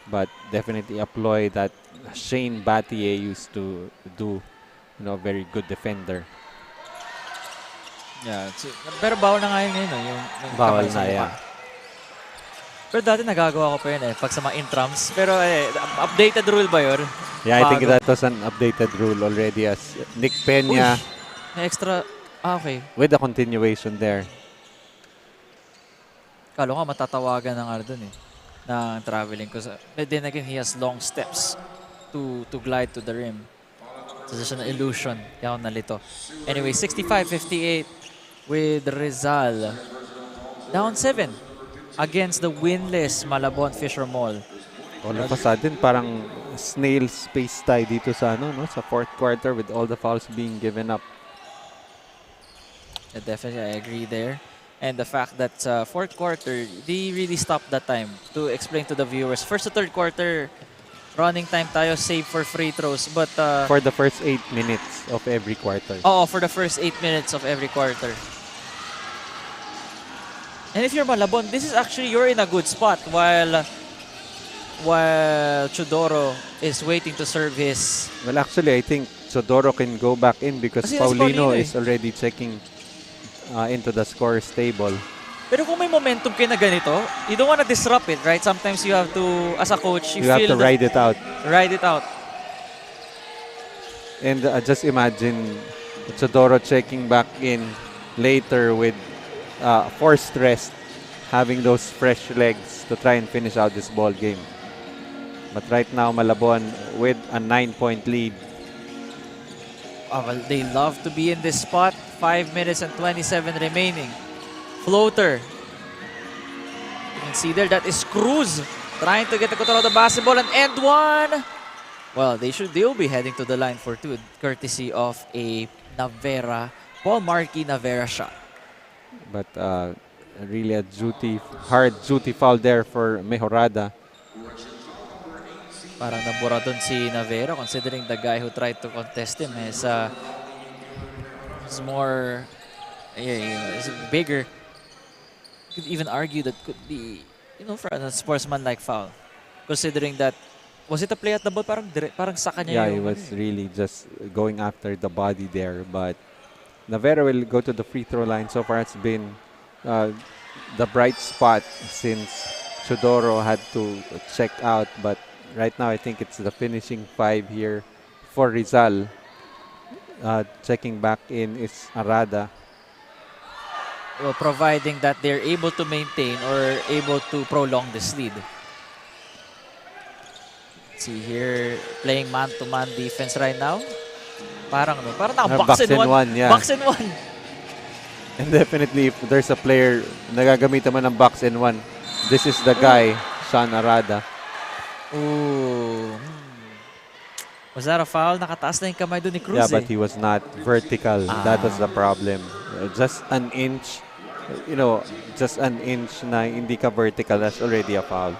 But definitely employ that Shane Battier used to do, very good defender. Yeah, pero bawal na nga yun yung bawal na, yeah. Pero dati nagagawa ko pa yun pag sa mga intrams. Pero updated rule ba yun? Yeah, I think that was an updated rule already as Nick Peña. May extra, okay. With the continuation there. Kalo nga matatawagan ng dun ng traveling. But then again, he has long steps to glide to the rim. So there's an illusion. Kaya ako nalito. Anyway, 65-58 with Rizal. Down 7 against the winless Malabon Fisher Mall. All of a sudden, parang snail space tayo dito sa sa fourth quarter with all the fouls being given up. Yeah, definitely, I agree there. And the fact that fourth quarter, they really stopped that time. To explain to the viewers, first to third quarter, Running time tayo save for free throws. But For the first 8 minutes of every quarter. for the first 8 minutes of every quarter. And if you're Malabon, this is actually, you're in a good spot while Chodoro is waiting to serve his... Well, actually, I think Chodoro can go back in because Kasi nasa Paulino Paulino is already checking into the scores table. Pero kung may momentum kayo na ganito, you don't want to disrupt it, right? Sometimes you have to, as a coach, You have to ride it out. Ride it out. And just imagine Chodoro checking back in later with forced rest, having those fresh legs to try and finish out this ball game. But right now, Malabon with a 9-point lead. Well, they love to be in this spot. 5 minutes and 27 remaining. Floater. You can see there, that is Cruz trying to get the control of the basketball and end one. Well, they'll be heading to the line for two, courtesy of a Paul Markey Navera shot. But really a hard duty foul there for Mejorada. Parang nabura dun si Navera, considering the guy who tried to contest him is more, is bigger. You could even argue that could be, for a sportsman-like foul. Considering that, was it a play at the ball? Parang sa kanya Yeah, he was really just going after the body there. But Navera will go to the free throw line. So far, it's been the bright spot since Chodoro had to check out. But right now, I think it's the finishing 5 here for Rizal. Checking back in is Arada. Well, providing that they're able to maintain or able to prolong this lead. See here, playing man-to-man defense right now. Parang naka-box in one. Yeah. Box in one. And definitely, if there's a player nagagamit naman ng box in one, this is the guy, Sean Arada. Ooh. Was that a foul? Nakataas na yung kamay doon ni Cruz. Yeah, but he was not vertical. That was the problem. Just an inch, just an inch na hindi ka vertical, that's already a foul.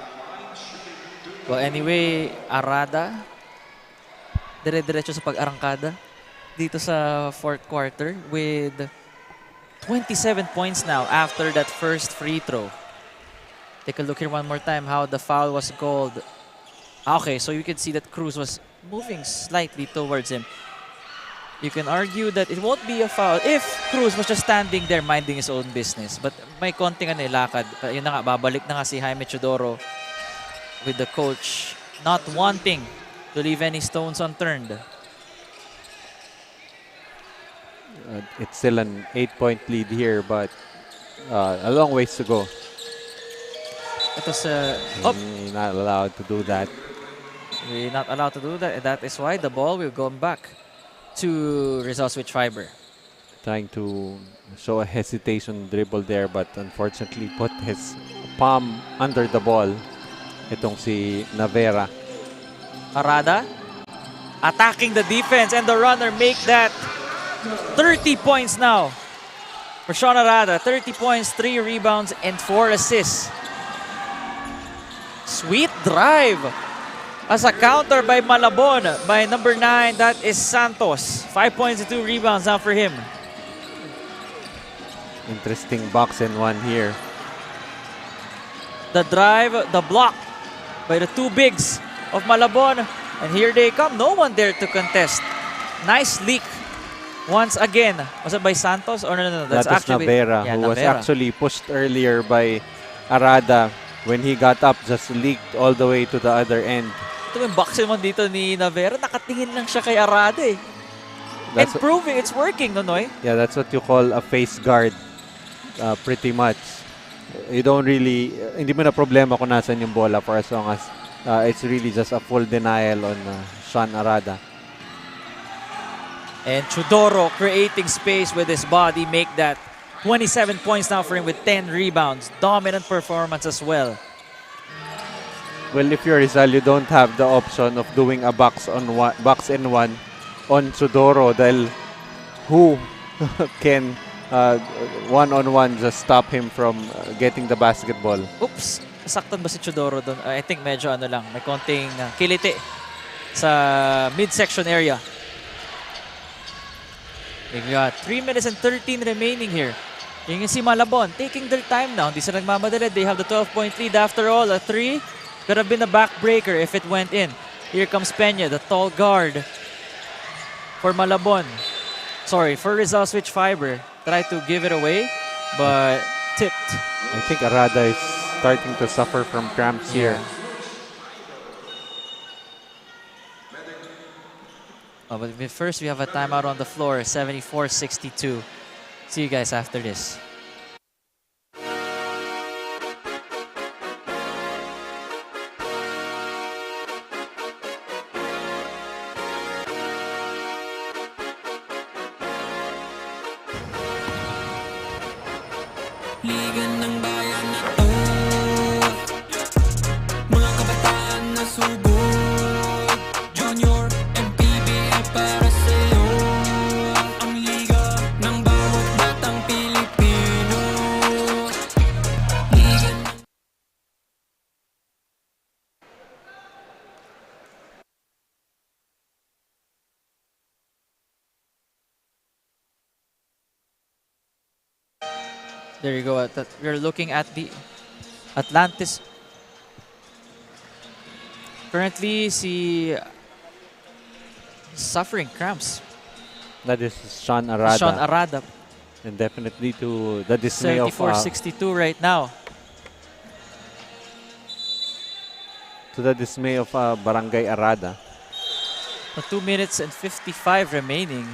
Well, anyway, Arada, dire-diretso sa pag-arangkada dito sa fourth quarter with 27 points now after that first free throw. Take a look here one more time how the foul was called. Okay, so you can see that Cruz was moving slightly towards him. You can argue that it won't be a foul if Cruz was just standing there minding his own business. But may konting lakad. Yun na nga, babalik na nga si Jaime Chodoro with the coach not wanting to leave any stones unturned. It's still an 8-point lead here, but a long ways to go. Ito You're not allowed to do that. We're not allowed to do that. And that is why the ball will go back to Rizal Switch Fiber. Trying to show a hesitation dribble there, but unfortunately put his palm under the ball. Itong si Navera. Arada attacking the defense, and the runner make that 30 points now for Sean Arada. 30 points, 3 rebounds, and 4 assists. Sweet drive as a counter by Malabon by number 9, that is Santos. 5 points and 2 rebounds now for him. Interesting box and one here. The drive, the block by the 2 bigs of Malabon. And here they come. No one there to contest. Nice leak once again. Was it by Santos? Or no. That's actually Navera, who was actually pushed earlier by Arada. When he got up, just leaked all the way to the other end. Ito yung boxing mo dito ni Navera. Nakatingin lang siya kay Arada eh. And proving it's working, Nonoy. Yeah, that's what you call a face guard. Pretty much. You don't really, hindi mo na problema kung nasan yung bola for as long as it's really just a full denial on Sean Arada. And Chodoro creating space with his body, make that 27 points now for him with 10 rebounds. Dominant performance as well. Well, if you're Rizal, you don't have the option of doing a box and one on Chodoro dahil who can one-on-one just stop him from getting the basketball. Oops. Nasaktan ba si Chodoro doon? I think medyo ano lang, may konting kiliti sa midsection area. We got 3 minutes and 13 remaining here. Yung si Malabon taking their time now. Hindi sila nagmamadali. They have the 12-point lead after all. A 3 could have been a backbreaker if it went in. Here comes Peña, the tall guard for Malabon. Sorry, for Rizal Switch Fiber. Tried to give it away, but tipped. I think Arada is starting to suffer from cramps here. Oh, but first we have a timeout on the floor, 74-62. See you guys after this. Ligan ng bayan na to, mga kabataan na subok, Junior, MPBL para sa'yo. Ang liga ng bawat batang Pilipino. Ligan ng There you go. We're looking at the Atlantis. Currently, suffering cramps. That is Sean Arada. Sean Arada, And definitely to the dismay of 74-62 right now. to the dismay of Barangay Arada. 2 minutes and 55 remaining.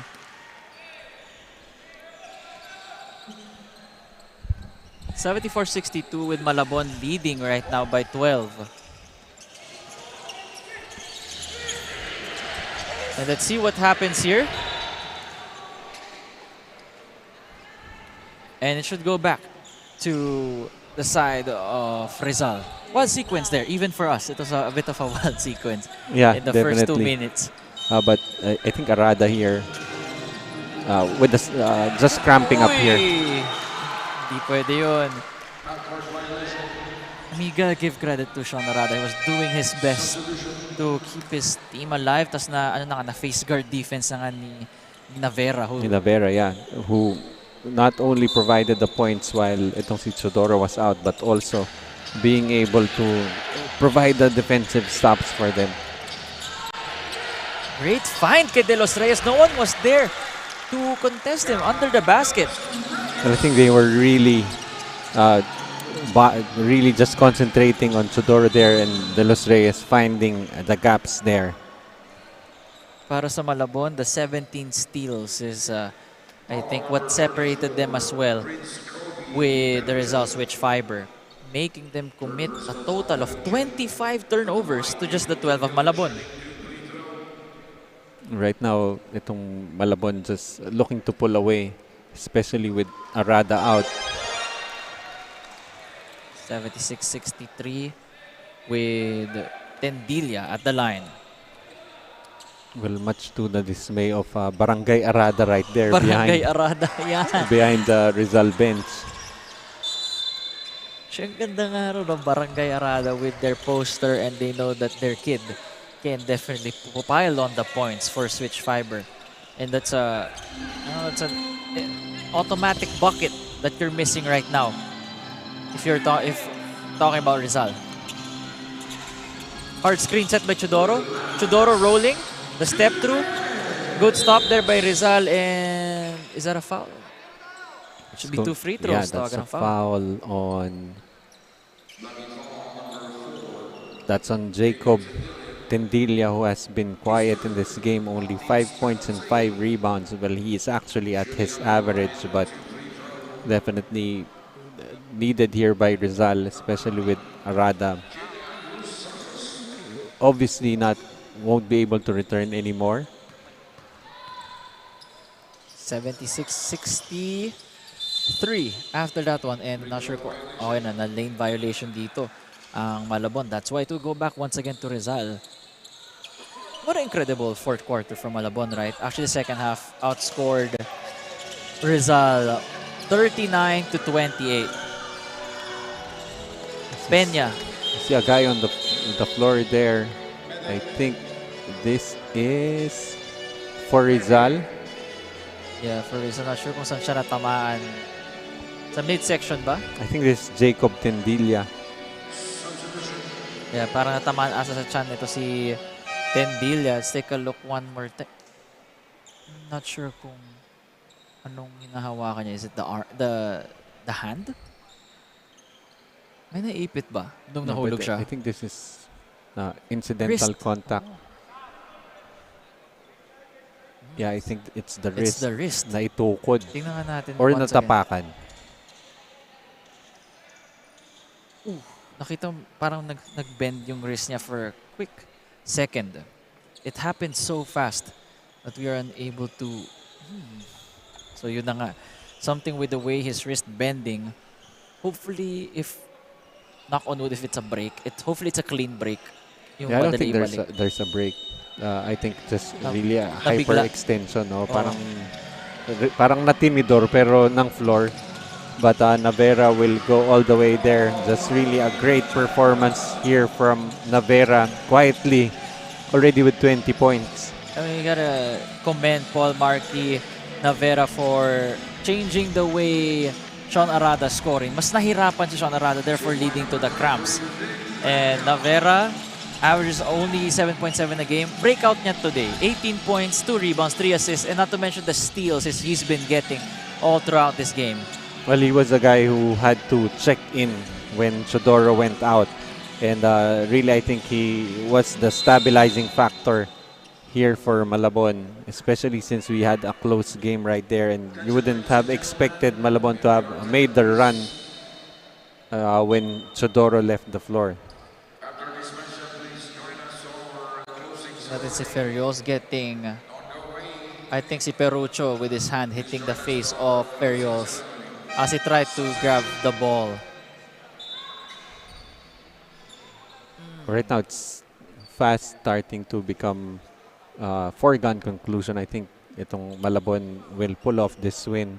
(74-62) with Malabon leading right now by 12. And let's see what happens here. And it should go back to the side of Rizal. Wild sequence there, even for us. It was a bit of a wild sequence Yeah, in the first 2 definitely. minutes. But I think Arada here with the, just cramping up here. Uy! Hindi pwede yun. I mean, you gotta give credit to Sean Arada. He was doing his best to keep his team alive. Tas na face guard defense na nga ni Navera. Inaugural, yeah, who not only provided the points while itong si Chodoro was out, but also being able to provide the defensive stops for them. Great find kay De Los Reyes. No one was there to contest him under the basket. And I think they were really really just concentrating on Chodoro there and De Los Reyes finding the gaps there. Para sa Malabon, the 17 steals is, I think, what separated them as well with the Rizal Switch Fiber, making them commit a total of 25 turnovers to just the 12 of Malabon. Right now, itong Malabon just looking to pull away, especially with Arada out. 76-63 with Tendilla at the line. Well, much to the dismay of Barangay Arada right there Barangay Arada, yan. behind the Rizal bench. Ang ganda nga rin ng Barangay Arada with their poster, and they know that their kid can definitely pile on the points for Switch Fiber. And that's an automatic bucket that you're missing right now if you're talking about Rizal. Hard screen set by Chodoro. Chodoro rolling. The step through. Good stop there by Rizal. And is that a foul? It should be 2 free throws. Yeah, that's a foul on... That's on Jacob Tendilla, who has been quiet in this game. Only 5 points and 5 rebounds. Well, he is actually at his average, but definitely needed here by Rizal, especially with Arada. Obviously won't be able to return anymore. 76-63 after that one, and not sure kung okay na lane violation dito ang Malabon. That's why to go back once again to Rizal. What an incredible fourth quarter from Malabon, right? Actually, the second half outscored Rizal 39-28. Peña. I see a guy on the floor there. I think this is for Rizal. Yeah, for Rizal, not sure kung saan siya natamaan. Sa midsection ba? I think this is Jacob Tendilla. Yeah, parang natamaan asa sa chan nito si Tendilla. Let's take a look one more time. Not sure kung anong hinahawakan niya. Is it the hand? May naipit ba nung nahulog But siya? I think this is incidental Wrist. contact. Yeah, I think it's the It's wrist the wrist. na itukod Tingnan nga natin or once natapakan. again. Nakita parang nag-bend yung wrist niya for a quick second. It happened so fast that we are unable to... So yun na nga. Something with the way his wrist bending. Hopefully, if... Knock on wood, if it's a break. Hopefully, it's a clean break. Yung Yeah, I don't think madali ibalik. there's a break. I think just really a Nabigla. hyperextension. No? Parang natinidor pero ng floor. But Navera will go all the way there. Just really a great performance here from Navera. Quietly, already with 20 points. I mean, you gotta commend Paul Markey, Navera for changing the way Sean Arada scoring. Mas nahirapan si Sean Arada, therefore leading to the cramps. And Navera averages only 7.7 a game. Breakout niya today. 18 points, 2 rebounds, 3 assists, and not to mention the steals he's been getting all throughout this game. Well, he was a guy who had to check in when Chodoro went out. And really, I think he was the stabilizing factor here for Malabon, especially since we had a close game right there. And you wouldn't have expected Malabon to have made the run when Chodoro left the floor. Natin si Ferrios getting, I think si Perucho with his hand hitting the face of Ferrios as he tried to grab the ball. Right now, it's fast starting to become foregone conclusion. I think itong Malabon will pull off this win.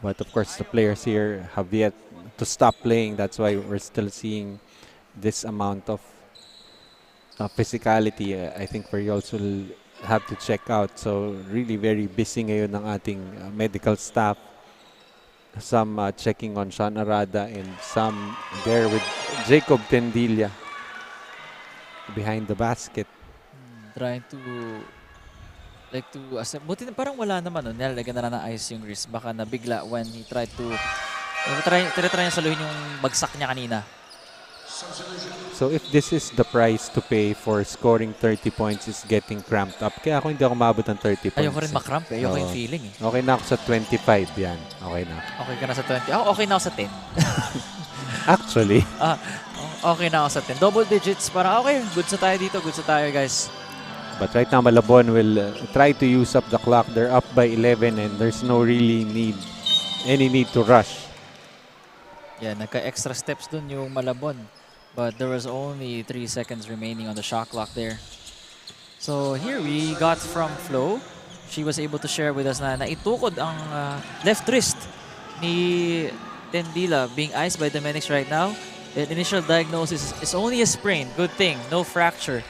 But of course, the players here have yet to stop playing. That's why we're still seeing this amount of physicality. I think Ferrios will have to check out. So really very busy ngayon ng ating medical staff. Some checking on Sean Arada and some there with Jacob Tendilla behind the basket. Trying to buti na parang wala naman, no? Nilalagyan na lang ng ice yung wrist. Baka nabigla when he tried to try niya saluhin yung bagsak niya kanina. So if this is the price to pay for scoring 30 points is getting cramped up. Kaya ako hindi ako maabot ng 30 points. Ayoko rin makramp eh. Ayoko yung feeling eh. Okay na ako sa 25 yan. Okay na. Okay ka na sa 20. Ako okay na ako sa 10. Actually. Okay na ako sa 10. Double digits para okay. Good sa tayo dito. Good sa tayo guys. But right now Malabon will try to use up the clock. They're up by 11 and there's no really any need to rush. Yeah, nagka-extra steps dun yung Malabon. But there was only 3 seconds remaining on the shot clock there. So here we got from Flo. She was able to share with us na naitukod ang left wrist ni Tendilla being iced by the medics right now. The initial diagnosis is only a sprain. Good thing, no fracture.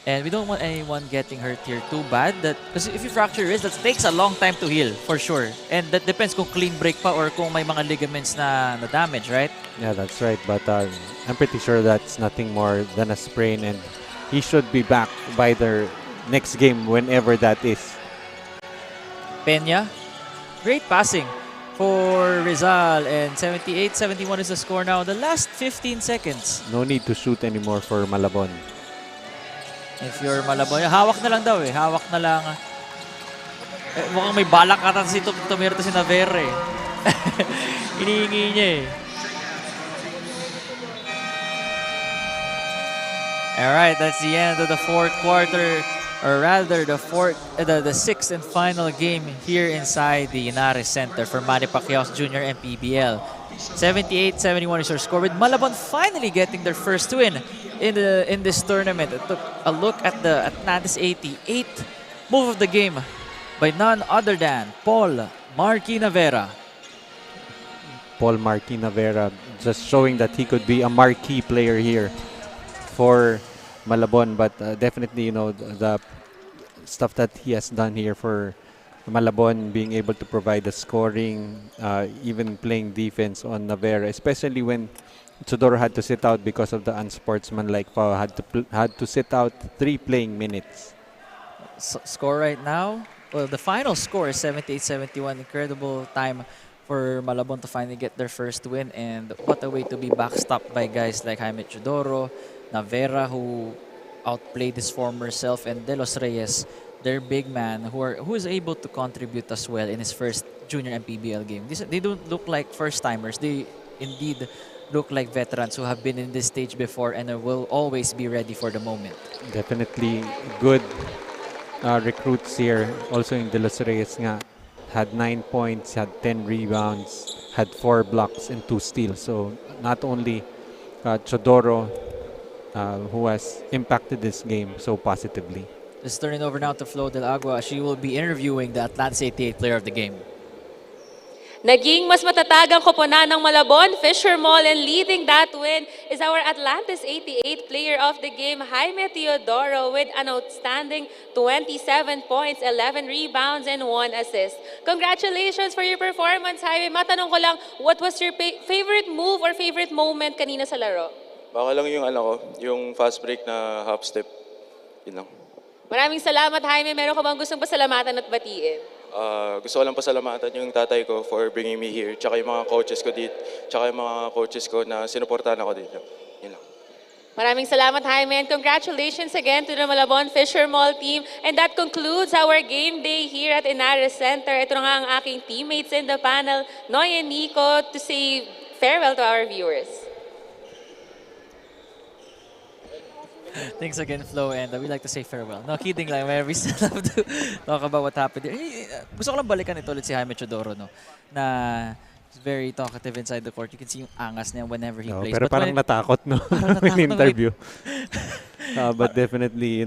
And we don't want anyone getting hurt here too bad. Because if you fracture your wrist, that takes a long time to heal, for sure. And that depends kung clean break pa or kung may mga ligaments na damage, right? Yeah, that's right. But I'm pretty sure that's nothing more than a sprain. And he should be back by their next game, whenever that is. Peña, great passing for Rizal. And 78-71 is the score now. The last 15 seconds. No need to shoot anymore for Malabon. If you're Malabon, hawak na lang daw eh. Hawak na lang. Mukhang may balak ata si Tumirto si Navera eh. Hinihingi niya eh. Alright, that's the end of the fourth quarter. Or rather, the sixth and final game here inside the Ynares Center for Manny Pacquiao Jr. MPBL. 78-71 is your score, with Malabon finally getting their first win in this tournament. It took a look at the Atlantis 88 move of the game by none other than Paul Markey Navera. Paul Markey Navera just showing that he could be a marquee player here for Malabon. But definitely, the stuff that he has done here for Malabon, being able to provide the scoring, even playing defense on Navera, especially when Chodoro had to sit out because of the unsportsmanlike foul, had to sit out 3 playing minutes. Score right now, well, the final score is 78-71. Incredible time for Malabon to finally get their first win, and what a way to be backstopped by guys like Jaime Chodoro, Navera, who outplayed his former self, and De Los Reyes, their big man, who is able to contribute as well in his first junior MPBL game. They don't look like first timers. They indeed look like veterans who have been in this stage before and will always be ready for the moment. Definitely good recruits here. Also in De Los Reyes nga, had 9 points, had 10 rebounds, had 4 blocks and 2 steals. So not only Chodoro who has impacted this game so positively. Let's turn it over now to Flo Del Agua. She will be interviewing the Atlantis 88 player of the game. Naging mas matatag ang koponan ng Malabon, Fisher Mall, and leading that win is our Atlantis 88 player of the game, Jaime Teodoro, with an outstanding 27 points, 11 rebounds, and 1 assist. Congratulations for your performance, Jaime. Matanong ko lang, what was your favorite move or favorite moment kanina sa laro? Baka lang yung fast break na half step. Yun lang. Maraming salamat, Jaime. Meron ka bang gustong pasalamatan at batiin? Gusto ko lang pasalamatan yung tatay ko for bringing me here, tsaka yung mga coaches ko dito, tsaka yung mga coaches ko na sinuportahan ako dito. Yun lang. Maraming salamat, Jaime, and congratulations again to the Malabon Fisher Mall team. And that concludes our game day here at Ynares Center. Ito na nga ang aking teammates in the panel, Noy and Nico, to say farewell to our viewers. Thanks again, Flo, and we like to say farewell. No, kidding lang. We still have to talk about what happened here. Gusto ko lang balikan ito ulit si Jaime Chodoro, no? Na he's very talkative inside the court. You can see yung angas niya whenever he plays. Pero parang natakot, no? In interview. But definitely,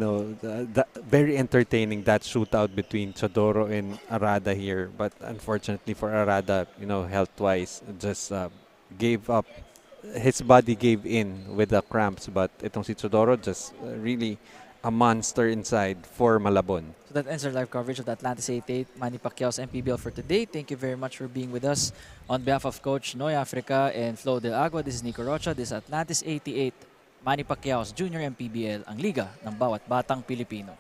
very entertaining, that shootout between Chodoro and Arada here. But unfortunately for Arada, health-wise, just gave up. His body gave in with the cramps, but itong si Chodoro just really a monster inside for Malabon. So that ends our live coverage of the Atlantis 88 Manny Pacquiao's MPBL for today. Thank you very much for being with us. On behalf of Coach Noy Africa and Flo Del Agua, this is Nico Rocha. This is Atlantis 88 Manny Pacquiao's Junior MPBL, ang liga ng bawat batang Pilipino.